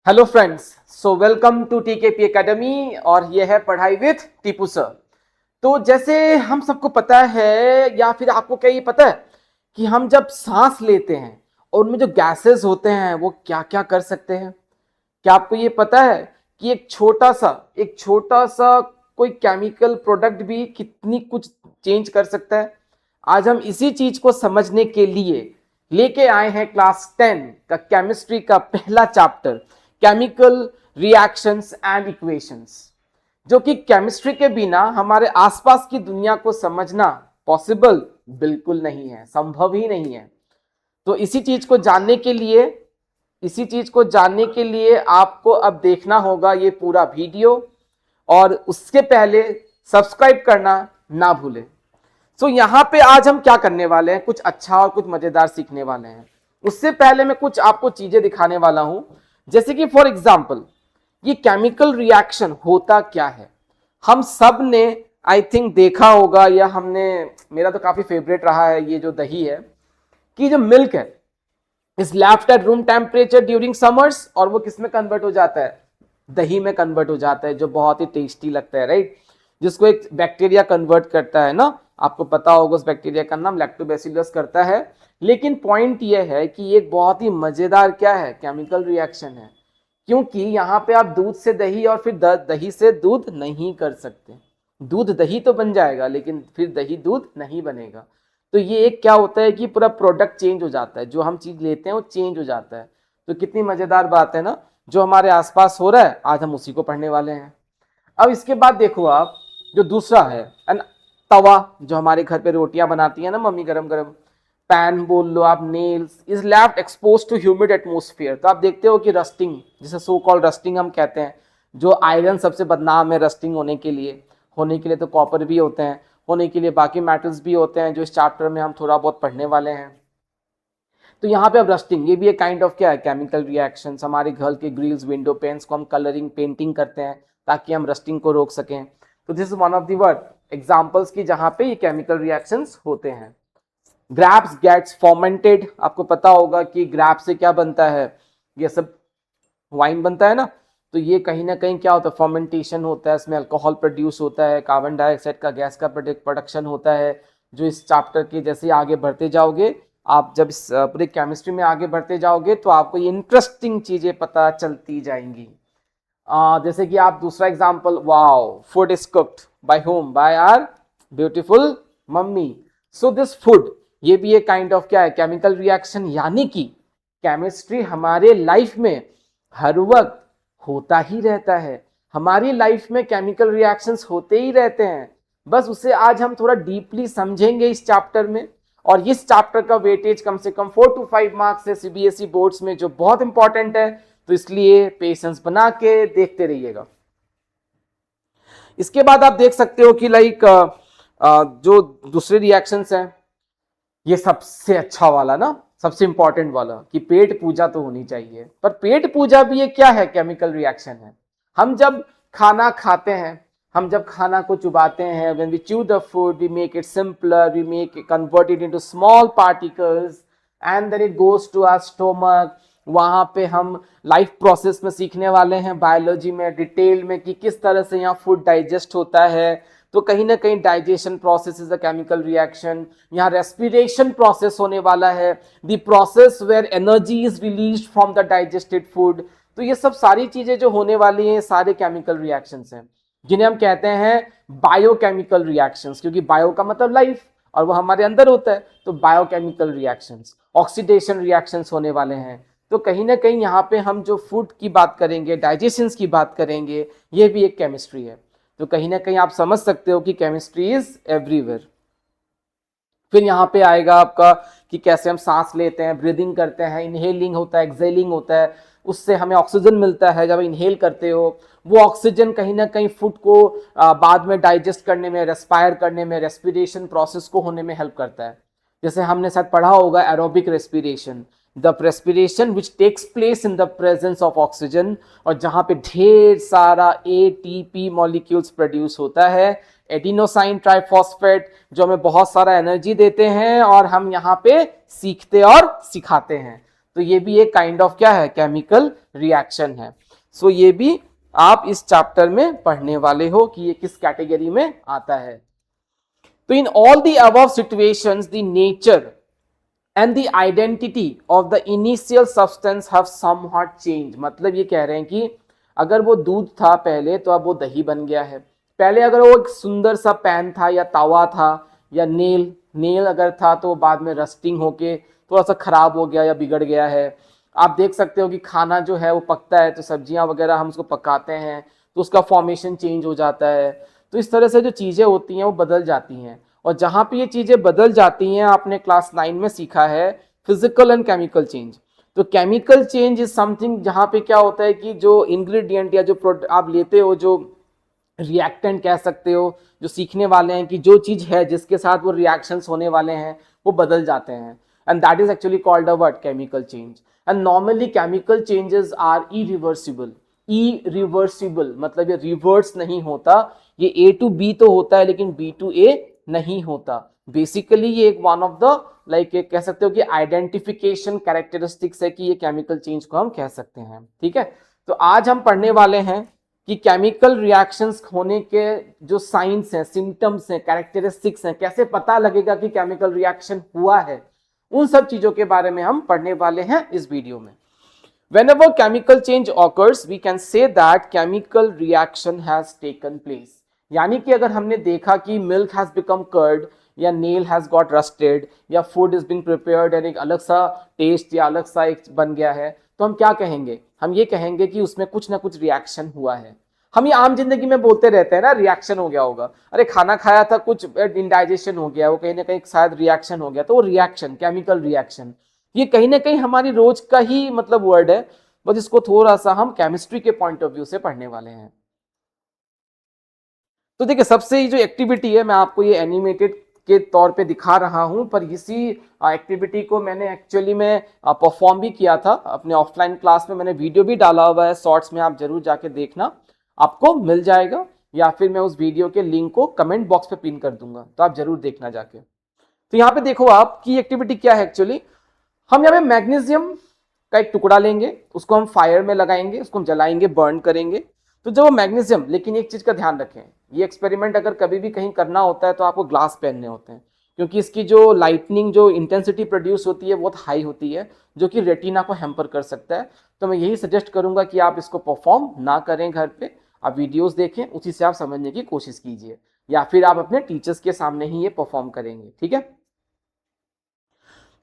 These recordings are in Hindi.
Hello friends, so welcome to TKP academy और ये है पढ़ाई विद टीपू सर। तो जैसे हम सबको पता है या फिर आपको क्या ये पता है कि हम जब सांस लेते हैं और उनमें जो गैसेस होते हैं वो क्या क्या कर सकते हैं। क्या आपको ये पता है कि एक छोटा सा कोई केमिकल प्रोडक्ट भी कितनी कुछ चेंज कर सकता है। आज हम इसी चीज को समझने के लिए लेके आए हैं क्लास 10 का केमिस्ट्री का पहला chapter, chemical reactions and equations, जो कि केमिस्ट्री के बिना हमारे आसपास की दुनिया को समझना पॉसिबल बिल्कुल नहीं है, संभव ही नहीं है। तो इसी चीज को जानने के लिए आपको अब देखना होगा ये पूरा वीडियो, और उसके पहले सब्सक्राइब करना ना भूलें। सो यहाँ पे आज हम क्या करने वाले हैं, कुछ अच्छा और कुछ मजेदार सीखने वाले हैं। उससे पहले मैं कुछ आपको चीजें दिखाने वाला हूं, जैसे कि फॉर एग्जाम्पल ये केमिकल रिएक्शन होता क्या है। हम सब ने आई थिंक देखा होगा, या हमने, मेरा तो काफी फेवरेट रहा है ये जो दही है, कि जो मिल्क है is left at room temperature during summers, और वो किस में कन्वर्ट हो जाता है, दही में कन्वर्ट हो जाता है, जो बहुत ही टेस्टी लगता है, राइट। जिसको एक बैक्टीरिया कन्वर्ट करता है ना, आपको पता होगा उस बैक्टीरिया का नाम लैक्टोबैसिलस करता है। लेकिन पॉइंट ये है कि एक बहुत ही मजेदार क्या है, केमिकल रिएक्शन है, क्योंकि यहाँ पे आप दूध से दही और फिर दही से दूध नहीं कर सकते। दूध दही तो बन जाएगा लेकिन फिर दही दूध नहीं बनेगा। तो ये एक क्या होता है कि पूरा प्रोडक्ट चेंज हो जाता है, जो हम चीज लेते हैं वो चेंज हो जाता है। तो कितनी मजेदार बात है ना, जो हमारे आसपास हो रहा है आज हम उसी को पढ़ने वाले हैं। अब इसके बाद देखो आप, जो दूसरा है तवा, जो हमारे घर पे रोटियां बनाती है ना मम्मी, गरम गरम पैन बोल लो आप, nails is left expose to humid atmosphere. तो आप देखते हो कि रस्टिंग, जिसे सो कॉल्ड रस्टिंग हम कहते हैं, जो आयरन सबसे बदनाम है रस्टिंग होने के लिए तो कॉपर भी होते हैं, होने के लिए बाकी मेटल्स भी होते हैं, जो इस चैप्टर में हम थोड़ा बहुत पढ़ने वाले हैं। तो यहाँ पे अब रस्टिंग, ये भी एक काइंड ऑफ क्या है, केमिकल रिएक्शन। हमारे घर के ग्रिल्स, विंडो पेन्स को हम कलरिंग पेंटिंग करते हैं ताकि हम रस्टिंग को रोक सकें। तो this is one of the word examples की जहाँ पे ये केमिकल रिएक्शंस होते हैं। ग्रैप्स गेट्स फॉर्मेंटेड, आपको पता होगा कि ग्रैप से क्या बनता है, ये सब वाइन बनता है ना। तो ये कहीं ना कहीं क्या होता है, फॉर्मेंटेशन होता है, इसमें अल्कोहल प्रोड्यूस होता है, कार्बन डाइऑक्साइड का गैस का प्रोडक्शन होता है। जो इस चैप्टर के जैसे आगे बढ़ते जाओगे, आप जब इस पूरे केमिस्ट्री में आगे बढ़ते जाओगे तो आपको ये इंटरेस्टिंग चीजें पता चलती जाएंगी। जैसे कि आप दूसरा example, wow food is cooked by home, by our beautiful mummy. So this food, ये भी एक काइंड ऑफ क्या है, केमिकल रिएक्शन। यानी कि केमिस्ट्री हमारे लाइफ में हर वक्त होता ही रहता है। हमारी लाइफ में केमिकल रिएक्शंस होते ही रहते हैं, बस उसे आज हम थोड़ा डीपली समझेंगे इस चैप्टर में। और इस चैप्टर का वेटेज कम से कम 4 to 5 मार्क्स है सीबीएसई बोर्ड्स में, जो बहुत इंपॉर्टेंट है। तो इसलिए पेशेंस बना के देखते रहिएगा। इसके बाद आप देख सकते हो कि लाइक जो दूसरे रिएक्शंस हैं, ये सबसे अच्छा वाला ना, सबसे इंपॉर्टेंट वाला, कि पेट पूजा तो होनी चाहिए। पर पेट पूजा भी ये क्या है, केमिकल रिएक्शन है। हम जब खाना खाते हैं, हम जब खाना को चुबाते हैं, when we chew the food we make it simpler, we make it, convert it into small particles and then it goes to our stomach। वहां पे हम लाइफ प्रोसेस में सीखने वाले हैं बायोलॉजी में डिटेल में कि किस तरह से यहाँ फूड डाइजेस्ट होता है। तो कहीं ना कहीं digestion process is a chemical reaction. यहाँ रेस्पिरेशन प्रोसेस होने वाला है, the process where energy is released from the digested food. तो ये सब सारी चीजें जो होने वाली हैं, सारे केमिकल रिएक्शंस हैं, जिन्हें हम कहते हैं बायोकेमिकल रिएक्शंस, क्योंकि बायो का मतलब लाइफ और वो हमारे अंदर होता है। तो बायोकेमिकल रिएक्शंस, ऑक्सीडेशन रिएक्शंस होने वाले हैं। तो कहीं ना कहीं यहाँ पे हम जो फूड की बात करेंगे, डाइजेशन की बात करेंगे, ये भी एक केमिस्ट्री है। तो कहीं ना कहीं आप समझ सकते हो कि केमिस्ट्री इज एवरीवेयर। फिर यहाँ पे आएगा आपका कि कैसे हम सांस लेते हैं, ब्रीदिंग करते हैं, इनहेलिंग होता है, एक्सेलिंग होता है, उससे हमें ऑक्सीजन मिलता है। जब इनहेल करते हो, वो ऑक्सीजन कहीं ना कहीं फूड को बाद में डाइजेस्ट करने में, रेस्पायर करने में, रेस्पिरेशन प्रोसेस को होने में हेल्प करता है। जैसे हमने शायद पढ़ा होगा aerobic respiration, the respiration which takes place in the presence of oxygen, और जहां पे ढेर सारा एटीपी मॉलिक्यूल्स प्रोड्यूस होता है, एडिनोसाइन ट्राइफॉस्फेट, जो हमें बहुत सारा एनर्जी देते हैं और हम यहाँ पे सीखते और सिखाते हैं। तो ये भी एक काइंड ऑफ क्या है, केमिकल रिएक्शन है। सो ये भी आप इस चैप्टर में पढ़ने वाले हो कि ये किस कैटेगरी में आता है। तो in all the above situations the nature and the identity of the initial substance have somewhat change. मतलब ये कह रहे हैं कि अगर वो दूध था पहले तो अब वो दही बन गया है। पहले अगर वो एक सुंदर सा पैन था या तवा था या नेल अगर था तो बाद में रस्टिंग होके थोड़ा सा खराब हो गया या बिगड़ गया है। आप देख सकते हो कि खाना जो है वो पकता है तो सब्जियां वगैरह हम उसको पकाते हैं तो उसका फॉर्मेशन चेंज हो जाता है। तो इस तरह से जो चीजें होती हैं वो बदल जाती हैं, और जहां पे ये चीजें बदल जाती हैं आपने क्लास 9 में सीखा है फिजिकल एंड केमिकल चेंज। तो केमिकल चेंज इज समथिंग जहां पे क्या होता है कि जो इंग्रेडिएंट या जो आप लेते हो, जो रिएक्टेंट कह सकते हो, जो सीखने वाले हैं कि जो चीज है जिसके साथ वो रिएक्शंस होने वाले हैं वो बदल जाते हैं, and that is actually called a what, chemical change. And normally chemical changes are irreversible. Irreversible मतलब ये रिवर्स नहीं होता, ये ए टू बी तो होता है लेकिन बी टू ए नहीं होता। बेसिकली ये एक वन ऑफ द लाइक कह सकते हो कि आइडेंटिफिकेशन कैरेक्टरिस्टिक्स है कि ये केमिकल चेंज को हम कह सकते हैं। ठीक है, तो आज हम पढ़ने वाले हैं कि केमिकल रिएक्शंस होने के जो साइंस हैं, सिम्टम्स हैं, कैरेक्टरिस्टिक्स हैं, कैसे पता लगेगा कि केमिकल रिएक्शन हुआ है, उन सब चीजों के बारे में हम पढ़ने वाले हैं इस वीडियो में। Whenever chemical change occurs, we can say that chemical reaction has taken place. यानी कि अगर हमने देखा कि milk has become curd या nail has got rusted या food is being prepared and एक अलग सा taste या अलग सा एक बन गया है, तो हम क्या कहेंगे, हम ये कहेंगे कि उसमें कुछ ना कुछ रिएक्शन हुआ है। हम ये आम जिंदगी में बोलते रहते हैं ना, रिएक्शन हो गया होगा, अरे खाना खाया था कुछ इंडाइजेशन हो गया, वो कहीं ना कहीं शायद रिएक्शन हो गया, तो वो रिएक्शन, केमिकल रिएक्शन, ये कहीं ना कहीं हमारी रोज का ही मतलब वर्ड है, बस इसको थोड़ा सा हम केमिस्ट्री के पॉइंट ऑफ व्यू से पढ़ने वाले हैं। तो देखिए सबसे जो एक्टिविटी है मैं आपको ये एनिमेटेड के तौर पे दिखा रहा हूं, पर इसी एक्टिविटी को मैंने एक्चुअली में परफॉर्म भी किया था अपने ऑफलाइन क्लास में, मैंने वीडियो भी डाला हुआ है शॉर्ट्स में, आप जरूर जाके देखना, आपको मिल जाएगा, या फिर मैं उस वीडियो के लिंक को कमेंट बॉक्स पे पिन कर दूंगा, तो आप जरूर देखना जाके। तो यहाँ पे देखो आपकी एक्टिविटी क्या है एक्चुअली, हम यहाँ पे मैग्नीशियम का एक टुकड़ा लेंगे, उसको हम फायर में लगाएंगे, उसको हम जलाएंगे, बर्न करेंगे। तो जब वो मैग्नीशियम, लेकिन एक चीज का ध्यान रखें, ये एक्सपेरिमेंट अगर कभी भी कहीं करना होता है तो आपको ग्लास पहनने होते हैं, क्योंकि इसकी जो लाइटनिंग, जो इंटेंसिटी प्रोड्यूस होती है बहुत हाई होती है, जो कि रेटिना को हैम्पर कर सकता है। तो मैं यही सजेस्ट करूंगा कि आप इसको परफॉर्म ना करें घर पे, आप वीडियोस देखें, उसी से आप समझने की कोशिश कीजिए, या फिर आप अपने टीचर्स के सामने ही ये परफॉर्म करेंगे। ठीक है,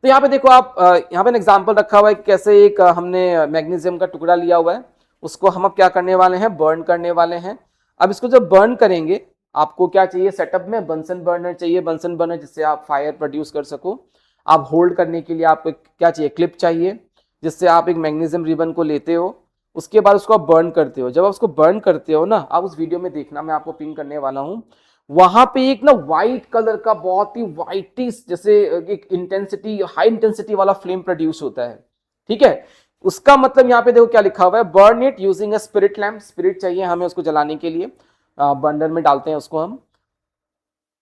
तो यहाँ पे देखो आप, यहाँ पे एग्जांपल रखा हुआ है कैसे एक हमने मैग्नीशियम का टुकड़ा लिया हुआ है, उसको हम अब क्या करने वाले हैं, बर्न करने वाले हैं। अब इसको जब बर्न करेंगे आपको क्या चाहिए, सेटअप में बंसन बर्नर चाहिए, बंसन बर्नर जिससे आप फायर प्रोड्यूस कर सको। आप होल्ड करने के लिए आपको क्या चाहिए, क्लिप चाहिए, जिससे आप एक मैग्नीशियम रिबन को लेते हो, उसके बाद उसको आप बर्न करते हो। जब आप उसको बर्न करते हो ना, आप उस वीडियो में देखना, मैं आपको पिन करने वाला हूँ, वहां पे एक ना व्हाइट कलर का बहुत ही व्हाइटिश जैसे एक इंटेंसिटी, हाई इंटेंसिटी वाला फ्लेम प्रोड्यूस होता है। ठीक है, उसका मतलब यहाँ पे देखो क्या लिखा हुआ है, burn it using a spirit lamp. Spirit चाहिए हमें उसको जलाने के लिए, बर्नर में डालते हैं उसको हम।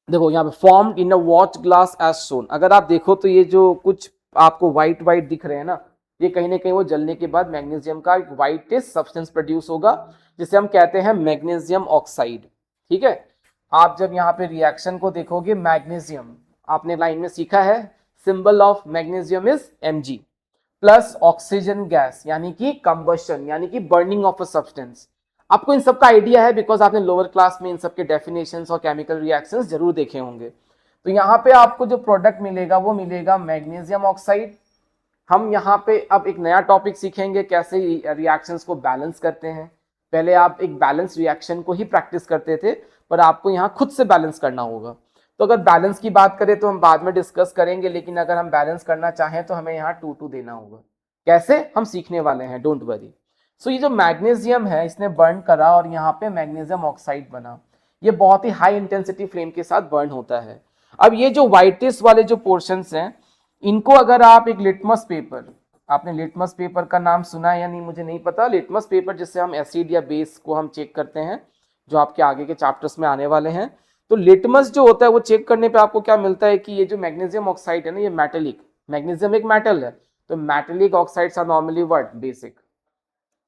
देखो यहाँ पे formed in a watch glass as shown, अगर आप देखो तो ये जो कुछ आपको व्हाइट व्हाइट दिख रहे हैं ना, ये कहीं ना कहीं वो जलने के बाद मैग्नीशियम का एक व्हाइटिश सब्सटेंस प्रोड्यूस होगा, जिसे हम कहते हैं मैग्नीशियम ऑक्साइड। ठीक है, आप जब यहाँ पे रिएक्शन को देखोगे, मैग्नीशियम आपने लाइन में सीखा है, symbol of magnesium is Mg plus oxygen gas, यानी कि कंबशन, यानी कि बर्निंग ऑफ अ सब्सटेंस। आपको इन सब का आइडिया है बिकॉज आपने लोअर क्लास में इन सब के डेफिनेशंस और केमिकल रिएक्शंस जरूर देखे होंगे। तो यहाँ पे आपको जो प्रोडक्ट मिलेगा वो मिलेगा मैग्नीशियम ऑक्साइड। हम यहाँ पे अब एक नया टॉपिक सीखेंगे, कैसे रिएक्शंस को बैलेंस करते हैं। पहले आप एक बैलेंस रिएक्शन को ही प्रैक्टिस करते थे, पर आपको यहाँ खुद से बैलेंस करना होगा। तो अगर बैलेंस की बात करें तो हम बाद में डिस्कस करेंगे, लेकिन अगर हम बैलेंस करना चाहें तो हमें यहाँ 2-2 देना होगा। कैसे, हम सीखने वाले हैं, डोंट वरी। सो ये जो मैग्नीशियम है इसने बर्न करा और यहाँ पे मैग्नीशियम ऑक्साइड बना, ये बहुत ही हाई इंटेंसिटी फ्लेम के साथ बर्न होता है। अब ये जो व्हाइटिश वाले जो पोर्शंस हैं, इनको अगर आप एक लिटमस पेपर, आपने लिटमस पेपर का नाम सुना है या नहीं मुझे नहीं पता, लिटमस पेपर जिससे हम एसिड या बेस को हम चेक करते हैं, जो आपके आगे के चैप्टर्स में आने वाले हैं। तो लिटमस जो होता है वो चेक करने पे आपको क्या मिलता है कि ये जो मैग्नीशियम ऑक्साइड है ना, ये मेटेलिक, मैग्नीशियम एक मेटल है, तो metallic oxides are normally what, basic.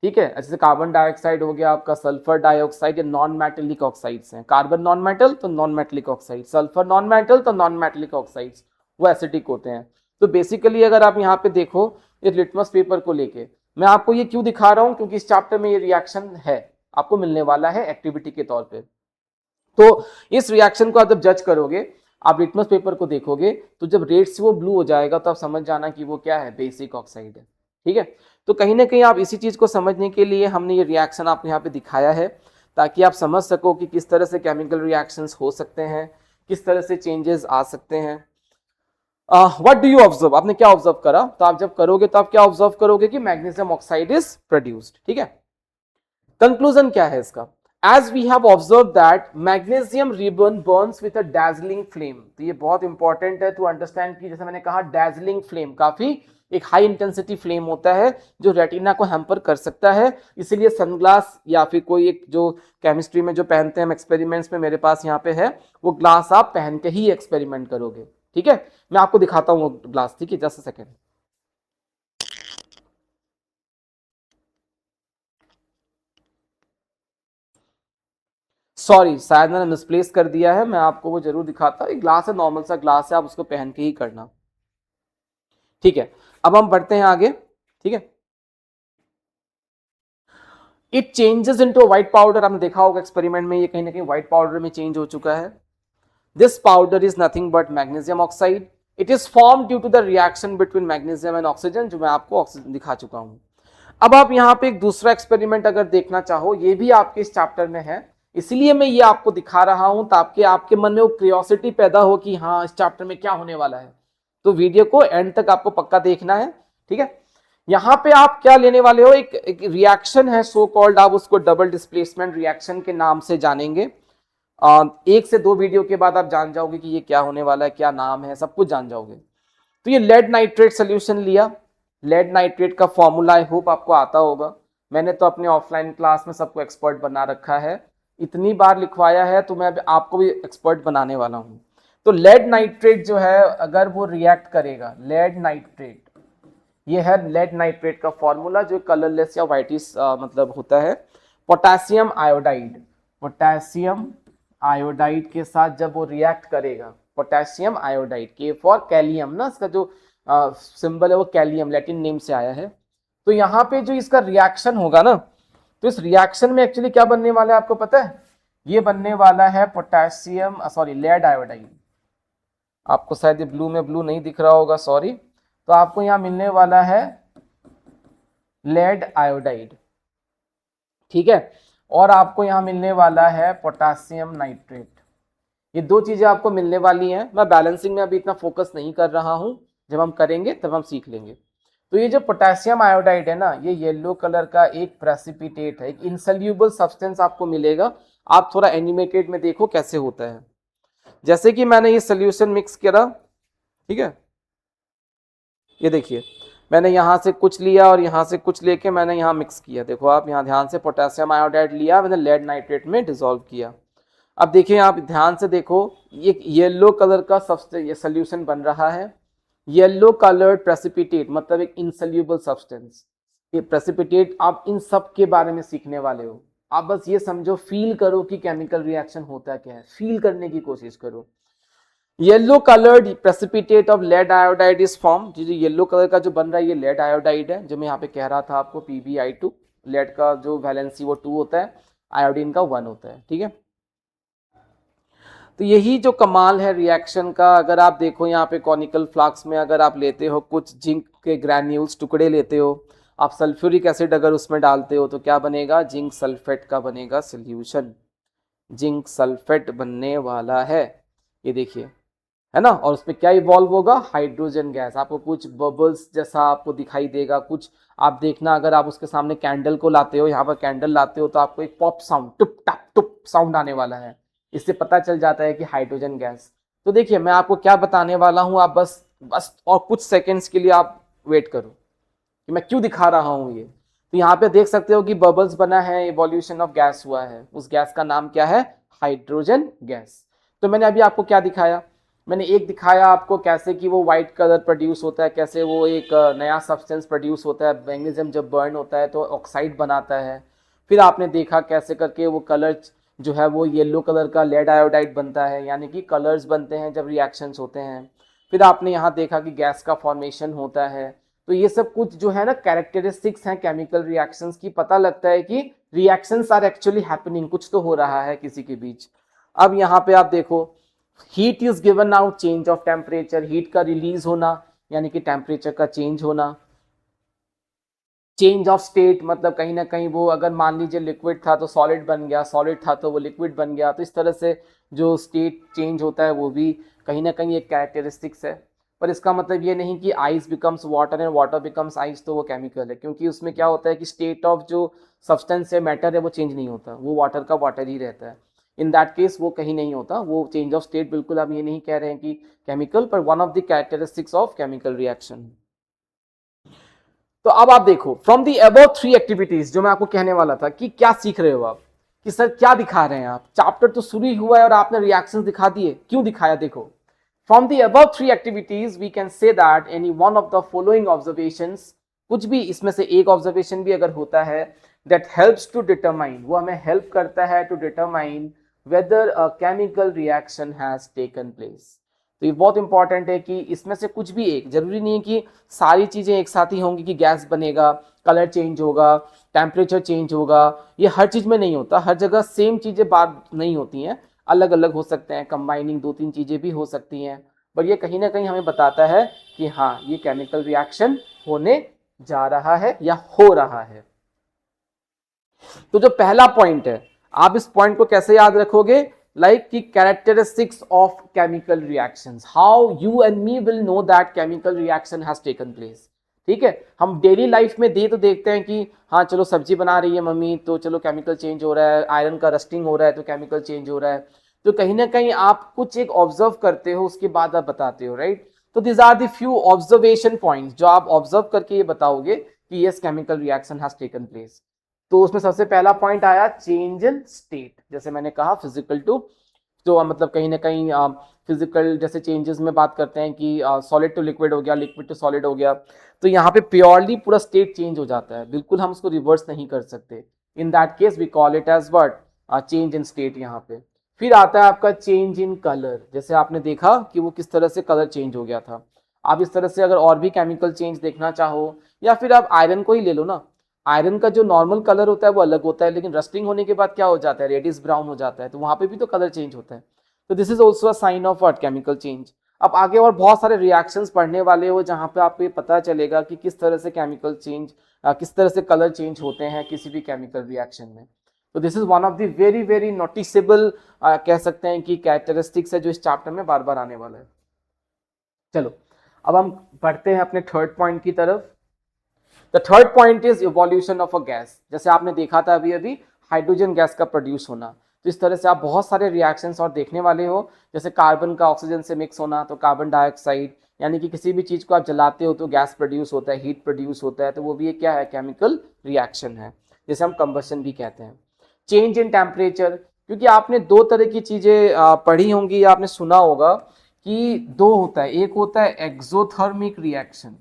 ठीक है, जैसे कार्बन डाइऑक्साइड हो गया आपका, सल्फर डाइऑक्साइड, ये नॉन मेटेलिक ऑक्साइड्स हैं। कार्बन नॉन मेटल तो non metallic oxide, sulphur non metal तो नॉन मेटेलिक ऑक्साइड्स, वो एसिडिक होते हैं। तो बेसिकली अगर आप यहाँ पे देखो ये लिटमस पेपर को लेके, मैं आपको ये क्यों दिखा रहा हूँ, क्योंकि इस चैप्टर में ये रिएक्शन है, आपको मिलने वाला है एक्टिविटी के तौर पे। तो इस रिएक्शन को आप जब जज करोगे, आप लिटमस पेपर को देखोगे, तो जब रेड से वो ब्लू हो जाएगा तो आप समझ जाना कि वो क्या है, बेसिक ऑक्साइड है। ठीक है, तो कहीं ना कहीं आप इसी चीज को समझने के लिए हमने ये रिएक्शन आपको यहाँ पे दिखाया है, ताकि आप समझ सको कि किस तरह से केमिकल रिएक्शंस हो सकते हैं, किस तरह से चेंजेस आ सकते हैं। व्हाट डू यू ऑब्जर्व, आपने क्या ऑब्जर्व करा, तो आप जब करोगे तो आप क्या ऑब्जर्व करोगे कि मैग्नीशियम ऑक्साइड इज प्रोड्यूस्ड। ठीक है, कंक्लूजन क्या है इसका, as we have observed that magnesium ribbon burns with a dazzling flame। तो ये बहुत इंपॉर्टेंट है टू अंडरस्टैंड कि जैसे मैंने कहा dazzling flame काफी एक हाई इंटेंसिटी फ्लेम होता है जो रेटिना को हैम्पर कर सकता है, इसीलिए सनग्लास या फिर कोई एक जो केमिस्ट्री में जो पहनते हैं हम एक्सपेरिमेंट्स में, मेरे पास यहाँ पे है वो ग्लास, आप पहन के ही एक्सपेरिमेंट करोगे। ठीक है, मैं आपको दिखाता हूँ वो ग्लास। ठीक है, जस्ट अ सेकेंड। सॉरी, शायद मैंने मिसप्लेस कर दिया है, मैं आपको वो जरूर दिखाता हूँ। एक ग्लास है, नॉर्मल सा ग्लास है, आप उसको पहन के ही करना। ठीक है, अब हम बढ़ते हैं आगे। ठीक है, it changes into white powder, आपने देखा होगा एक्सपेरिमेंट में ये कहीं ना कहीं व्हाइट पाउडर में चेंज हो चुका है। This powder is nothing but magnesium oxide. It is form due to the reaction between magnesium and oxygen, जो मैं आपको ऑक्सीजन दिखा चुका हूं। अब आप यहाँ पे एक दूसरा एक्सपेरिमेंट अगर देखना चाहो, ये भी आपके इस चैप्टर में है, इसलिए मैं ये आपको दिखा रहा हूं ताकि आपके मन में वो क्यूरियोसिटी पैदा हो कि हाँ इस चैप्टर में क्या होने वाला है। तो वीडियो को एंड तक आपको पक्का देखना है। ठीक है, यहां पे आप क्या लेने वाले हो, एक रिएक्शन है सो कॉल्ड, आप उसको डबल डिस्प्लेसमेंट रिएक्शन के नाम से जानेंगे। एक से दो वीडियो के बाद आप जान जाओगे कि ये क्या होने वाला है, क्या नाम है, सब कुछ जान जाओगे। तो ये लेड नाइट्रेट सोल्यूशन लिया, लेड नाइट्रेट का फॉर्मूला आई होप आपको आता होगा, मैंने तो अपने ऑफलाइन क्लास में सबको एक्सपर्ट बना रखा है, इतनी बार लिखवाया है, तो मैं आपको भी एक्सपर्ट बनाने वाला हूं। तो लेड नाइट्रेट जो है अगर वो रिएक्ट करेगा, लेड नाइट्रेट, ये है लेड नाइट्रेट का फॉर्मूला जो कलरलेस या व्हाइटिश मतलब होता है। पोटेशियम आयोडाइड, पोटेशियम आयोडाइड के साथ जब वो रिएक्ट करेगा, पोटेशियम आयोडाइड, के फॉर कैलियम ना, इसका जो सिंबल है वो कैलियम लैटिन नेम से आया है। तो यहाँ पे जो इसका रिएक्शन होगा ना, तो इस रिएक्शन में एक्चुअली क्या बनने वाला है आपको पता है, ये बनने वाला है पोटेशियम सॉरी लेड आयोडाइड। आपको शायद ये ब्लू में ब्लू नहीं दिख रहा होगा, सॉरी। तो आपको यहाँ मिलने वाला है लेड आयोडाइड। ठीक है, और आपको यहाँ मिलने वाला है पोटेशियम नाइट्रेट। ये दो चीजें आपको मिलने वाली हैं। मैं बैलेंसिंग में अभी इतना फोकस नहीं कर रहा हूं, जब हम करेंगे तब हम सीख लेंगे। तो ये जो पोटेशियम आयोडाइड है ना, ये येलो कलर का एक प्रेसिपिटेट है, एक इनसोल्यूबल सब्सटेंस आपको मिलेगा। आप थोड़ा एनिमेटेड में देखो कैसे होता है। जैसे कि मैंने ये सोल्यूशन मिक्स करा, ठीक है, ये देखिए मैंने यहाँ से कुछ लिया और यहाँ से कुछ लेके मैंने यहाँ मिक्स किया। देखो आप यहाँ ध्यान से, पोटेशियम आयोडाइड लिया, मैंने लेड नाइट्रेट में डिसॉल्व किया। अब देखिए आप ध्यान से देखो, ये येलो कलर का सबसे ये सोल्यूशन बन रहा है। येलो कलर्ड प्रेसिपिटेट मतलब एक इनसोल्यूबल सब्सटेंस। ये प्रेसिपिटेट, आप इन सब के बारे में सीखने वाले हो। आप बस ये समझो, फील करो कि केमिकल रिएक्शन होता क्या है, फील करने की कोशिश करो। Yellow coloured precipitate of lead iodide is form, जो येलो कलर का जो बन रहा है ये लेड आयोडाइड है, जो मैं यहाँ पे कह रहा था आपको PbI2। लेड का जो वैलेंसी वो 2 होता है, आयोडीन का 1 होता है। ठीक है, तो यही जो कमाल है रिएक्शन का। अगर आप देखो यहाँ पे कॉनिकल फ्लास्क में अगर आप लेते हो कुछ जिंक के ग्रैन्यूल्स टुकड़े लेते हो, आप सल्फ्यूरिक एसिड अगर उसमें डालते हो तो क्या बनेगा, जिंक सल्फेट का बनेगा सोल्यूशन। जिंक सल्फेट बनने वाला है, ये देखिए, है ना। और उसमें क्या इवॉल्व होगा, हाइड्रोजन गैस। आपको कुछ बबल्स जैसा आपको दिखाई देगा कुछ। आप देखना अगर आप उसके सामने कैंडल को लाते हो, यहाँ पर कैंडल लाते हो, तो आपको एक पॉप साउंड, टुप टप टुप साउंड आने वाला है। इससे पता चल जाता है कि हाइड्रोजन गैस। तो देखिए मैं आपको क्या बताने वाला हूँ, आप बस और कुछ सेकेंड्स के लिए आप वेट करो कि मैं क्यों दिखा रहा हूँ ये। तो यहाँ पे देख सकते हो कि बबल्स बना है, इवोल्यूशन ऑफ गैस हुआ है। उस गैस का नाम क्या है, हाइड्रोजन गैस। तो मैंने अभी आपको क्या दिखाया, मैंने एक दिखाया आपको कैसे कि वो वाइट कलर प्रोड्यूस होता है, कैसे वो एक नया सब्सटेंस प्रोड्यूस होता है, मैग्नीशियम जब बर्न होता है तो ऑक्साइड बनाता है। फिर आपने देखा कैसे करके वो कलर जो है वो येलो कलर का लेड आयोडाइड बनता है, यानी कि कलर्स बनते हैं जब रिएक्शंस होते हैं। फिर आपने यहाँ देखा कि गैस का फॉर्मेशन होता है। तो ये सब कुछ जो है ना कैरेक्टरिस्टिक्स हैं केमिकल रिएक्शंस की, पता लगता है कि रिएक्शंस आर एक्चुअली हैपनिंग, कुछ तो हो रहा है किसी के बीच। अब यहाँ पे आप देखो heat is given out, change of temperature, heat का रिलीज होना यानी कि टेम्परेचर का चेंज होना। चेंज ऑफ स्टेट मतलब कहीं ना कहीं वो अगर मान लीजिए लिक्विड था तो सॉलिड बन गया, सॉलिड था तो वो लिक्विड बन गया। तो इस तरह से जो स्टेट चेंज होता है वो भी कहीं ना कहीं एक कैरेक्टरिस्टिक्स है। पर इसका मतलब ये नहीं कि ice becomes water and water becomes ice तो वो केमिकल है, क्योंकि उसमें क्या होता है कि स्टेट ऑफ जो सब्सटेंस है, मैटर है, वो चेंज नहीं होता, वो वाटर का वाटर ही रहता है। इन दैट केस वो कहीं नहीं होता, वो चेंज ऑफ स्टेट बिल्कुल हम ये नहीं कह रहे हैं कि केमिकल, पर one of the characteristics of chemical reaction. तो अब आप देखो from the above three activities, जो मैं आपको कहने वाला था कि क्या सीख रहे हो आप, कि सर क्या दिखा रहे हैं आप, चैप्टर तो शुरू ही हुआ है और आपने रिएक्शंस दिखा दिए, क्यों दिखाया? देखो from the above three activities we can say that any one of the following observations, कुछ भी इसमें से एक ऑब्जर्वेशन भी अगर होता है, दैट हेल्प्स टू डिटरमाइन, वो हमें हेल्प करता है to determine whether a chemical reaction has taken place. तो ये बहुत इंपॉर्टेंट है कि इसमें से कुछ भी एक, जरूरी नहीं है कि सारी चीजें एक साथ ही होंगी कि गैस बनेगा, कलर चेंज होगा, टेम्परेचर चेंज होगा, ये हर चीज में नहीं होता, हर जगह सेम चीजें बात नहीं होती हैं, अलग अलग हो सकते हैं, कंबाइनिंग दो तीन चीजें भी हो सकती हैं। पर ये कहीं ना कहीं हमें बताता है कि हाँ ये केमिकल रिएक्शन होने जा रहा है या हो रहा है। तो जो पहला पॉइंट है, आप इस पॉइंट को कैसे याद रखोगे, लाइक कि characteristics of chemical reactions, how you and me will know that chemical reaction has taken place. ठीक है, हम डेली लाइफ में दे तो देखते हैं कि हाँ चलो सब्जी बना रही है मम्मी तो चलो केमिकल चेंज हो रहा है, आयरन का रस्टिंग हो रहा है तो केमिकल चेंज हो रहा है। तो कहीं ना कहीं आप कुछ एक ऑब्जर्व करते हो, उसके बाद आप बताते हो, राइट? तो this are the few observation points जो आप ऑब्जर्व करके ये बताओगे कि yes chemical reaction has taken place. तो उसमें सबसे पहला पॉइंट आया चेंज इन स्टेट, जैसे मैंने कहा फिजिकल टू, जो मतलब कहीं ना कहीं फिजिकल जैसे चेंजेस में बात करते हैं कि सॉलिड टू लिक्विड हो गया, लिक्विड टू सॉलिड हो गया, तो यहाँ पे प्योरली पूरा स्टेट चेंज हो जाता है, बिल्कुल हम उसको रिवर्स नहीं कर सकते। In that case we call it as what, change in state यहाँ पे। फिर आता है आपका चेंज इन कलर, जैसे आपने देखा कि वो किस तरह से कलर चेंज हो गया था। आप इस तरह से अगर और भी केमिकल चेंज देखना चाहो, या फिर आप आयरन को ही ले लो ना, आयरन का जो नॉर्मल कलर होता है वो अलग होता है, लेकिन रस्टिंग होने के बाद क्या हो जाता है, रेडिश ब्राउन हो जाता है, तो वहां पे भी तो कलर चेंज होता है। तो this is also a sign of what, chemical change. अब आगे और बहुत सारे रिएक्शंस पढ़ने वाले हो जहां पे आपको ये पता चलेगा कि किस तरह से केमिकल चेंज, किस तरह से कलर चेंज होते हैं किसी भी केमिकल रिएक्शन में। तो this is one of the very very noticeable कह सकते हैं कि कैरेक्टरिस्टिक्स है जो इस चैप्टर में बार बार आने वाला है। चलो अब हम बढ़ते हैं अपने थर्ड पॉइंट की तरफ। The third point is evolution of a gas. जैसे आपने देखा था अभी अभी हाइड्रोजन गैस का प्रोड्यूस होना, तो इस तरह से आप बहुत सारे रिएक्शंस और देखने वाले हो, जैसे कार्बन का ऑक्सीजन से मिक्स होना तो कार्बन डाइऑक्साइड, यानी कि किसी भी चीज को आप जलाते हो तो गैस प्रोड्यूस होता है, हीट प्रोड्यूस होता है, तो वो भी एक क्या है, केमिकल रिएक्शन है, जैसे हम कंबशन भी कहते हैं। चेंज इन टेम्परेचर, क्योंकि आपने दो तरह की चीजें पढ़ी होंगी या आपने सुना होगा कि दो होता है, एक होता है एक्सोथर्मिक रिएक्शन,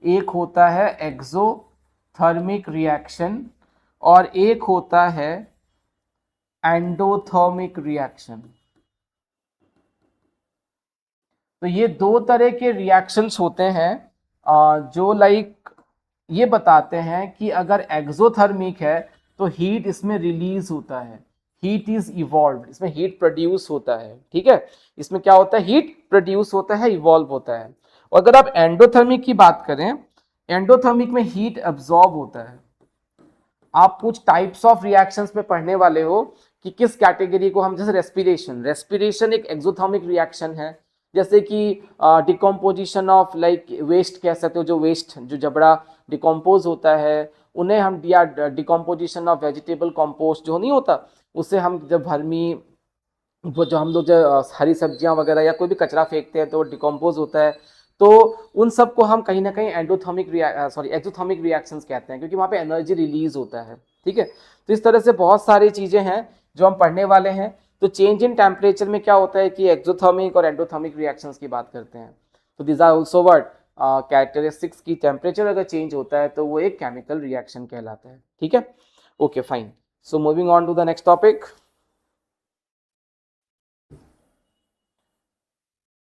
एक होता है एक्सोथर्मिक रिएक्शन, और एक होता है एंडोथर्मिक रिएक्शन। तो ये दो तरह के रिएक्शंस होते हैं जो लाइक ये बताते हैं कि अगर एक्सोथर्मिक है तो हीट इसमें रिलीज होता है, हीट इज इवॉल्व, इसमें हीट प्रोड्यूस होता है। ठीक है, इसमें क्या होता है, हीट प्रोड्यूस होता है, इवॉल्व होता है। और अगर आप एंडोथर्मिक की बात करें, एंडोथर्मिक में हीट एब्जॉर्ब होता है। आप कुछ टाइप्स ऑफ रिएक्शंस में पढ़ने वाले हो कि किस कैटेगरी को हम, जैसे रेस्पिरेशन, रेस्पिरेशन एक एक्सोथर्मिक रिएक्शन है, जैसे कि डिकम्पोजिशन ऑफ लाइक वेस्ट कह सकते हो, जो वेस्ट जो जबड़ा डिकम्पोज होता है उन्हें हम, या डिकम्पोजिशन ऑफ वेजिटेबल कंपोस्ट जो नहीं होता, उससे हम जब भरमी, वो जो हम लोग जो हरी सब्जियां वगैरह या कोई भी कचरा फेंकते हैं तो डिकम्पोज होता है, तो उन सब को हम कहीं ना कहीं एंडोथर्मिक एक्सोथर्मिक रिएक्शंस कहते हैं, क्योंकि वहाँ पे एनर्जी रिलीज होता है। ठीक है, तो इस तरह से बहुत सारी चीजें हैं जो हम पढ़ने वाले हैं। तो चेंज इन टेम्परेचर में क्या होता है कि एक्सोथर्मिक और एंडोथर्मिक रिएक्शंस की बात करते हैं। तो this are also what characteristics की टेम्परेचर अगर चेंज होता है तो वो एक केमिकल रिएक्शन कहलाता है। ठीक है, okay fine. So moving on to the next topic.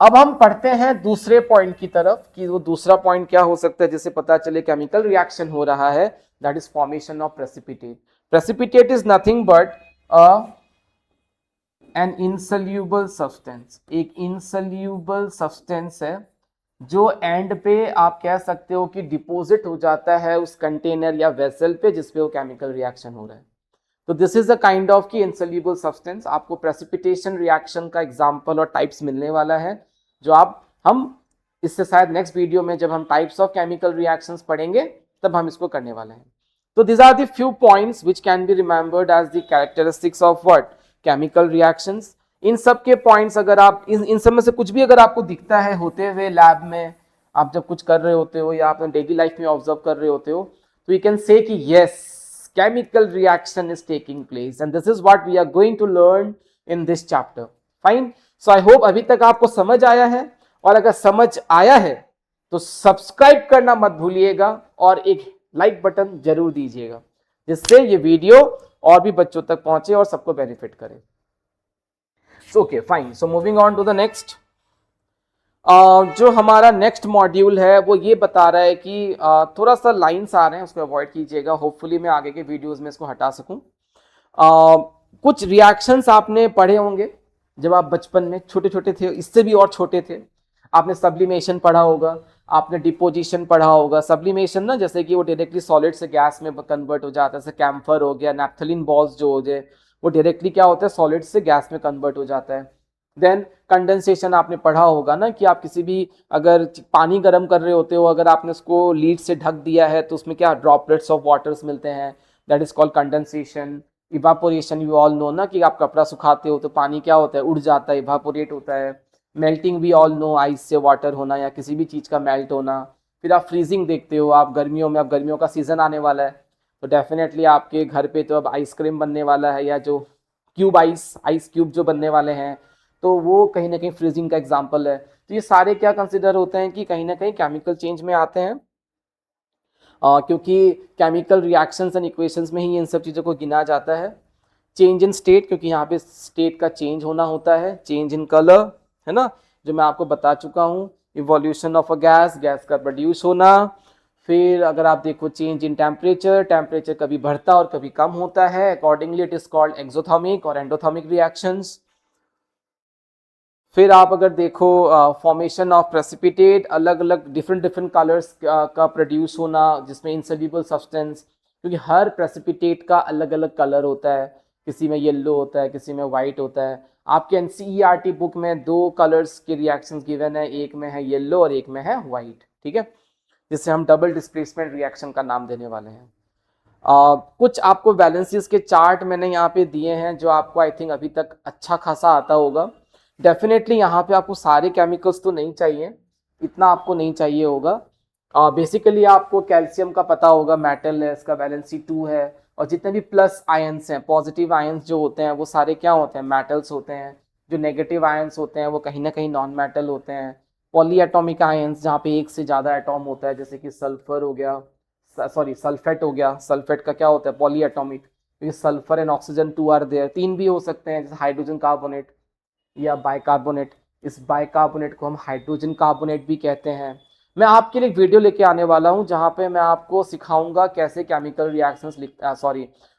अब हम पढ़ते हैं दूसरे पॉइंट की तरफ कि वो दूसरा पॉइंट क्या हो सकता है जिससे पता चले केमिकल रिएक्शन हो रहा है, that is formation of precipitate. Precipitate is nothing but an insoluble substance, एक इनसल्यूबल सब्सटेंस है जो एंड पे आप कह सकते हो कि डिपॉजिट हो जाता है उस कंटेनर या वेसल पे जिसपे वो केमिकल रिएक्शन हो रहा है। तो this is a kind of की इनसल्यूबल सब्सटेंस। आपको प्रेसिपिटेशन रिएक्शन का एग्जांपल और टाइप्स मिलने वाला है जो हम इससे शायद नेक्स्ट वीडियो में जब हम टाइप्स ऑफ केमिकल रिएक्शंस पढ़ेंगे तब हम इसको करने वाले हैं। तो this are the few points which can be remembered as the characteristics of what chemical reactions. इन सब के पॉइंट्स अगर आप इन सब में से कुछ भी अगर आपको दिखता है होते हुए लैब में, आप जब कुछ कर रहे होते हो या आप डेली लाइफ में ऑब्जर्व कर रहे होते हो, तो यू कैन से कि yes chemical reaction is taking place and this is what we are going to learn in this chapter. Fine, so I hope अभी तक आपको समझ आया है, और अगर समझ आया है तो सब्सक्राइब करना मत भूलिएगा और एक लाइक बटन जरूर दीजिएगा जिससे ये वीडियो और भी बच्चों तक पहुंचे और सबको बेनिफिट करे। So okay fine, so moving on to the next, जो हमारा नेक्स्ट मॉड्यूल है वो ये बता रहा है कि थोड़ा सा लाइंस आ रहे हैं उसको अवॉइड कीजिएगा, होपफुली मैं आगे के वीडियोस में इसको हटा सकूं। कुछ रिएक्शंस आपने पढ़े होंगे जब आप बचपन में छोटे छोटे थे, इससे भी और छोटे थे। आपने सब्लिमेशन पढ़ा होगा, आपने डिपोजिशन पढ़ा होगा। सब्लिमेशन ना जैसे कि वो डायरेक्टली सॉलिड से गैस में कन्वर्ट हो जाता है, जैसे कैम्फर हो गया, नैप्थलीन बॉल्स जो हो जाए वो डायरेक्टली क्या होता है सॉलिड से गैस में कन्वर्ट हो जाता है। देन कंडेंसेशन आपने पढ़ा होगा ना कि आप किसी भी अगर पानी गर्म कर रहे होते हो, अगर आपने उसको लीड से ढक दिया है तो उसमें क्या ड्रॉपलेट्स ऑफ वाटर्स मिलते हैं, that is called condensation. Evaporation you all know ना कि आप कपड़ा सुखाते हो तो पानी क्या होता है उड़ जाता है, इवापोरेट होता है। मेल्टिंग भी ऑल नो, आइस से वाटर होना या किसी भी चीज़ का मेल्ट होना। फिर आप फ्रीजिंग देखते हो, आप गर्मियों में, अब गर्मियों का सीजन आने वाला है तो डेफिनेटली आपके घर पे तो अब आइसक्रीम बनने वाला है या जो क्यूब आइस क्यूब जो बनने वाले हैं तो वो कहीं ना कहीं फ्रीजिंग का एग्जाम्पल है। तो ये सारे क्या कंसिडर होते हैं कि कहीं ना कहीं केमिकल चेंज में आते हैं, क्योंकि केमिकल रिएक्शंस एंड इक्वेशंस में ही इन सब चीज़ों को गिना जाता है। चेंज इन स्टेट, क्योंकि यहाँ पे स्टेट का चेंज होना होता है। चेंज इन कलर है ना, जो मैं आपको बता चुका हूँ। Evolution of a gas, gas का प्रोड्यूस होना। फिर अगर आप देखो चेंज इन टेम्परेचर, टेम्परेचर कभी बढ़ता और कभी कम होता है, accordingly it is called exothermic और एंडोथर्मिक रिएक्शंस। फिर आप अगर देखो फॉर्मेशन ऑफ प्रेसिपिटेट, अलग अलग डिफरेंट कलर्स का प्रोड्यूस होना जिसमें इनसल्यूबल सब्सटेंस, क्योंकि हर प्रेसिपिटेट का अलग अलग कलर होता है, किसी में येलो होता है किसी में वाइट होता है। आपके एनसीईआरटी बुक में 2 कलर्स के रिएक्शंस गिवन है, एक में है येलो और एक में है वाइट, ठीक है, जिससे हम डबल डिस्प्लेसमेंट रिएक्शन का नाम देने वाले हैं। कुछ आपको वैलेंसीज के चार्ट मैंने यहाँ पे दिए हैं जो आपको आई थिंक अभी तक अच्छा खासा आता होगा। डेफिनेटली यहाँ पे आपको सारे केमिकल्स तो नहीं चाहिए, इतना आपको नहीं चाहिए होगा। बेसिकली आपको कैल्शियम का पता होगा, मेटल है, इसका वैलेंसी 2 है, और जितने भी प्लस आयंस हैं, पॉजिटिव आयंस जो होते हैं वो सारे क्या होते हैं, मेटल्स होते हैं। जो नेगेटिव आयंस होते हैं वो कहीं ना कहीं नॉन मेटल होते हैं। पॉली एटॉमिक आयंस जहाँ पे एक से ज़्यादा एटॉम होता है, जैसे कि सल्फर हो गया, सॉरी सल्फेट हो गया। सल्फेट का क्या होता है पॉली एटॉमिक, क्योंकि sulphur and oxygen 2 are there, 3 भी हो सकते हैं, जैसे हाइड्रोजन कार्बोनेट या बाइकार्बोनेट। इस बाइकार्बोनेट को हम हाइड्रोजन कार्बोनेट भी कहते हैं। मैं आपके लिए एक वीडियो लेके आने वाला हूं जहां पे मैं आपको सिखाऊंगा कैसे केमिकल रिएक्शंस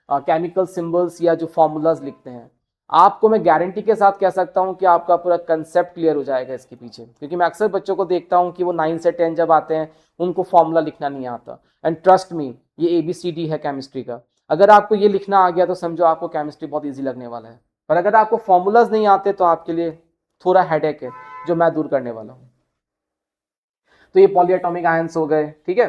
केमिकल सिंबल्स या जो फॉर्मूलाज लिखते हैं। आपको मैं गारंटी के साथ कह सकता हूं कि आपका पूरा कंसेप्ट क्लियर हो जाएगा इसके पीछे, क्योंकि मैं अक्सर बच्चों को देखता हूं कि वो 9 से 10 जब आते हैं उनको फॉर्मूला लिखना नहीं आता। एंड ट्रस्ट मी, ये ABCD है केमिस्ट्री का। अगर आपको ये लिखना आ गया तो समझो आपको केमिस्ट्री बहुत ईजी लगने वाला है, पर अगर आपको फॉर्मूलाज नहीं आते तो आपके लिए थोड़ा हेडेक है जो मैं दूर करने वाला हूं। तो ये पॉलीएटॉमिक आयंस हो गए, ठीक है।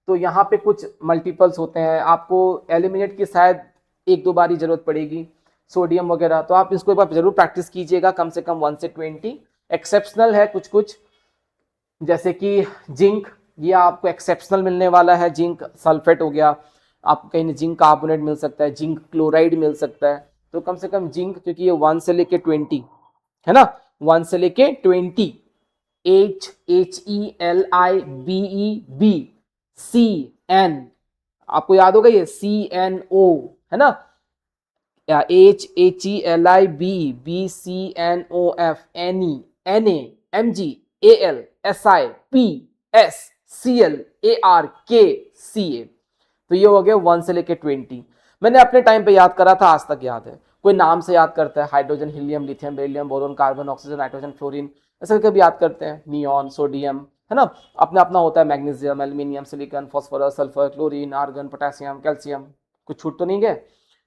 तो यहाँ पे कुछ मल्टीपल्स होते हैं, आपको एलिमिनेट की शायद 1-2 बार ही जरूरत पड़ेगी, सोडियम वगैरह, तो आप इसको एक बार जरूर प्रैक्टिस कीजिएगा, कम से कम 1 से 20। एक्सेप्शनल है कुछ कुछ, जैसे कि जिंक, ये आपको एक्सेप्शनल मिलने वाला है। जिंक सल्फेट हो गया, आपको कहीं जिंक कार्बोनेट मिल सकता है, जिंक क्लोराइड मिल सकता है। तो कम से कम जिंक, क्योंकि ये 1 से लेके 20 है ना, 1 से लेके 20, HELIBEBCN, आपको याद होगा ये CNO है ना, HELIBEBCNOF NEMGALSIPSCLARKCA। तो ये हो गया 1 से लेके 20। मैंने अपने टाइम पे याद करा था, आज तक याद है। कोई नाम से याद करता है, hydrogen, helium, lithium, beryllium, boron, carbon, oxygen, nitrogen, fluorine, ऐसे करके भी याद करते हैं, नियॉन, सोडियम, है ना। अपना अपना होता है, magnesium, aluminium, silicon, phosphorus, sulphur, chlorine, argon, potassium, calcium. कुछ छूट तो नहीं गए?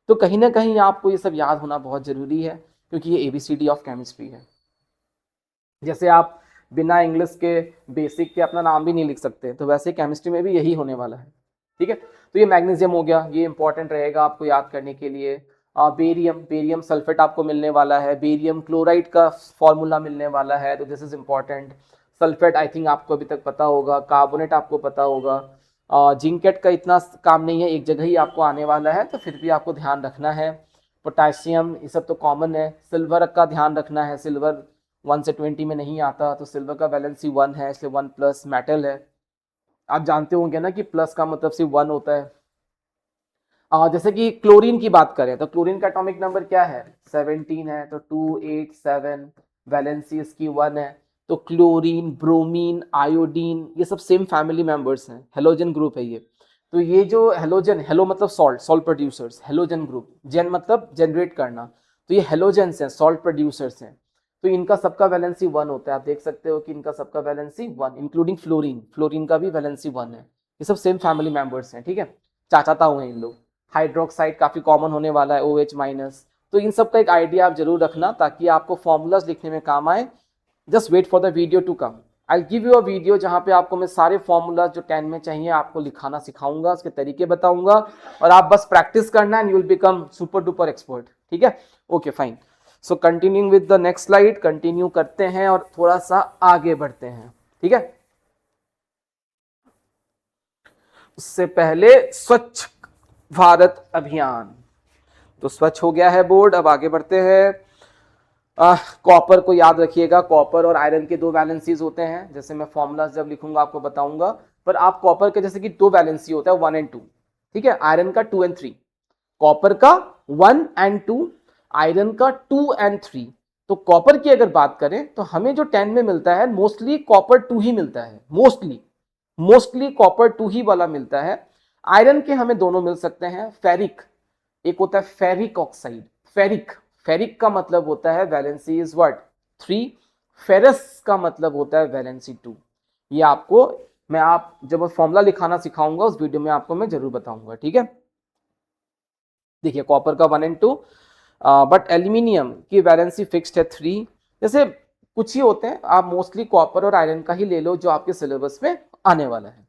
तो कहीं ना कहीं आपको ये सब याद होना बहुत जरूरी है, क्योंकि ये ABCD ऑफ केमिस्ट्री है। जैसे आप बिना इंग्लिश के बेसिक के अपना नाम भी नहीं लिख सकते, तो वैसे केमिस्ट्री में भी यही होने वाला है, ठीक है। तो ये मैग्नीशियम हो गया, ये इंपॉर्टेंट रहेगा आपको याद करने के लिए। बेरियम सल्फेट आपको मिलने वाला है, बेरियम क्लोराइड का फॉर्मूला मिलने वाला है, तो this is important. Sulphate I think आपको अभी तक पता होगा, कार्बोनेट आपको पता होगा। जिंकेट का इतना काम नहीं है, एक जगह ही आपको आने वाला है, तो फिर भी आपको ध्यान रखना है। पोटेशियम, ये सब तो कॉमन है। सिल्वर का ध्यान रखना है, सिल्वर 1 से 20 में नहीं आता, तो सिल्वर का वैलेंसी 1 है, इसलिए 1 प्लस मेटल है। आप जानते होंगे ना कि प्लस का मतलब सिर्फ 1 होता है। जैसे कि क्लोरीन की बात करें, तो क्लोरीन का एटॉमिक नंबर क्या है, 17 है, तो 287, वैलेंसी इसकी 1 है। तो क्लोरीन, ब्रोमीन, आयोडीन, ये सब सेम फैमिली मेंबर्स हैं, हेलोजन ग्रुप है ये। तो ये जो हेलोजन, हेलो मतलब salt, salt producers, halogen group, gen मतलब जनरेट करना, तो ये हेलोजेंस हैं, सॉल्ट प्रोड्यूसर्स हैं। तो इनका सबका वैलेंसी 1 होता है। आप देख सकते हो कि इनका सबका वैलेंसी 1, इंक्लूडिंग फ्लोरीन, फ्लोरीन का भी वैलेंसी 1 है। ये सब सेम फैमिली मेंबर्स हैं, ठीक है, चाचा ताऊ हैं इन लोग। हाइड्रोक्साइड काफी कॉमन होने वाला है, OH माइनस। तो इन सब का एक आइडिया आप जरूर रखना, ताकि आपको फॉर्मूलाज लिखने में काम आए। Just wait for the video to come, I give you a video जहां पे आपको मैं सारे फॉर्मूलाज जो 10 में चाहिए आपको लिखाना सिखाऊंगा, उसके तरीके बताऊंगा, और आप बस प्रैक्टिस करना and you will become super duper expert, ठीक है। Okay fine, so continuing with the next slide, continue करते हैं और थोड़ा सा आगे बढ़ते हैं, ठीक है। उससे पहले स्वच्छ भारत अभियान, तो स्वच्छ हो गया है बोर्ड, अब आगे बढ़ते हैं। कॉपर को याद रखिएगा, कॉपर और आयरन के 2 वैलेंसीज होते हैं, जैसे मैं फॉर्मूलाज जब लिखूंगा आपको बताऊंगा। पर आप कॉपर के जैसे कि 2 वैलेंसी होता है, 1 एंड 2, ठीक है। आयरन का 2 एंड 3, कॉपर का 1 एंड 2, आयरन का 2 एंड 3। तो कॉपर की अगर बात करें तो हमें जो 10 में मिलता है मोस्टली कॉपर 2 ही मिलता है, मोस्टली कॉपर 2 ही वाला मिलता है। आयरन के हमें दोनों मिल सकते हैं, फेरिक, एक होता है फेरिक ऑक्साइड, फेरिक का मतलब होता है वैलेंसी इज व्हाट 3, फेरस का मतलब होता है वैलेंसी 2। ये आपको मैं आप जब फॉर्मूला लिखाना सिखाऊंगा उस वीडियो में आपको मैं जरूर बताऊंगा, ठीक है। देखिए कॉपर का 1 एंड 2, बट एल्यूमिनियम की वैलेंसी फिक्स्ड है 3। जैसे कुछ ही होते हैं, आप मोस्टली कॉपर और आयरन का ही ले लो जो आपके सिलेबस में आने वाला है।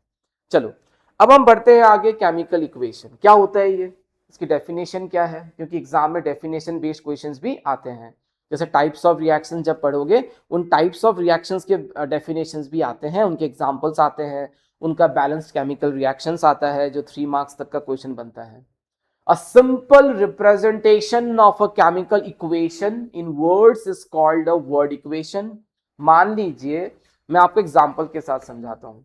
चलो अब हम बढ़ते हैं आगे, केमिकल इक्वेशन क्या होता है, ये इसकी डेफिनेशन क्या है, क्योंकि एग्जाम में डेफिनेशन बेस्ड क्वेश्चंस भी आते हैं। जैसे टाइप्स ऑफ रिएक्शन जब पढ़ोगे, उन टाइप्स ऑफ रिएक्शंस के डेफिनेशंस भी आते हैं, उनके एग्जांपल्स आते हैं, उनका बैलेंस्ड केमिकल रिएक्शंस आता है, जो 3 मार्क्स तक का क्वेश्चन बनता है। A simple representation of a chemical equation in words is called a word equation. मान लीजिए मैं आपको एग्जांपल के साथ समझाता हूं,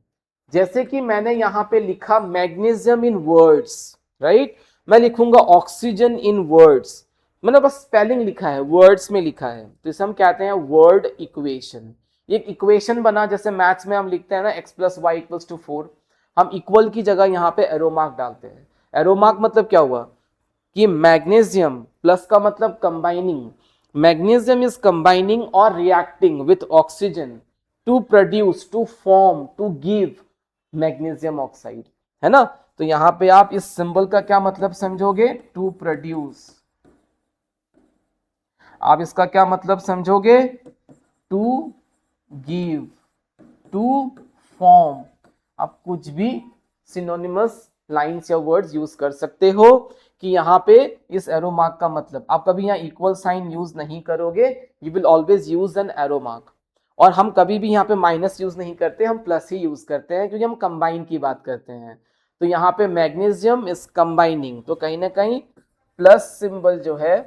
जैसे कि मैंने यहां पे लिखा मैग्नीशियम इन वर्ड्स, राइट। मैं लिखूंगा ऑक्सीजन इन वर्ड्स, मैंने बस स्पेलिंग लिखा है, वर्ड्स में लिखा है, तो इसे हम कहते हैं वर्ड इक्वेशन। ये इक्वेशन बना, जैसे मैथ्स में हम लिखते हैं ना x + y = 4, हम इक्वल की जगह यहाँ पे एरो मार्क डालते हैं। एरो मार्क मतलब क्या हुआ कि मैग्नीशियम प्लस का मतलब कंबाइनिंग, मैग्नीशियम इज कंबाइनिंग और reacting with oxygen to produce, to form, to give magnesium oxide, है ना। तो यहां पे आप इस सिंबल का क्या मतलब समझोगे, टू प्रोड्यूस। आप इसका क्या मतलब समझोगे, टू गिव, टू फॉर्म। आप कुछ भी सिनोनिमस लाइन्स या वर्ड्स यूज कर सकते हो कि यहाँ पे इस एरो मार्क का मतलब, आप कभी यहाँ इक्वल साइन यूज नहीं करोगे, you will always use an arrow mark. और हम कभी भी यहाँ पे माइनस यूज नहीं करते, हम प्लस ही यूज करते हैं, क्योंकि हम कंबाइन की बात करते हैं। तो यहाँ पे मैग्नीशियम इज कंबाइनिंग, तो कहीं ना कहीं प्लस सिंबल जो है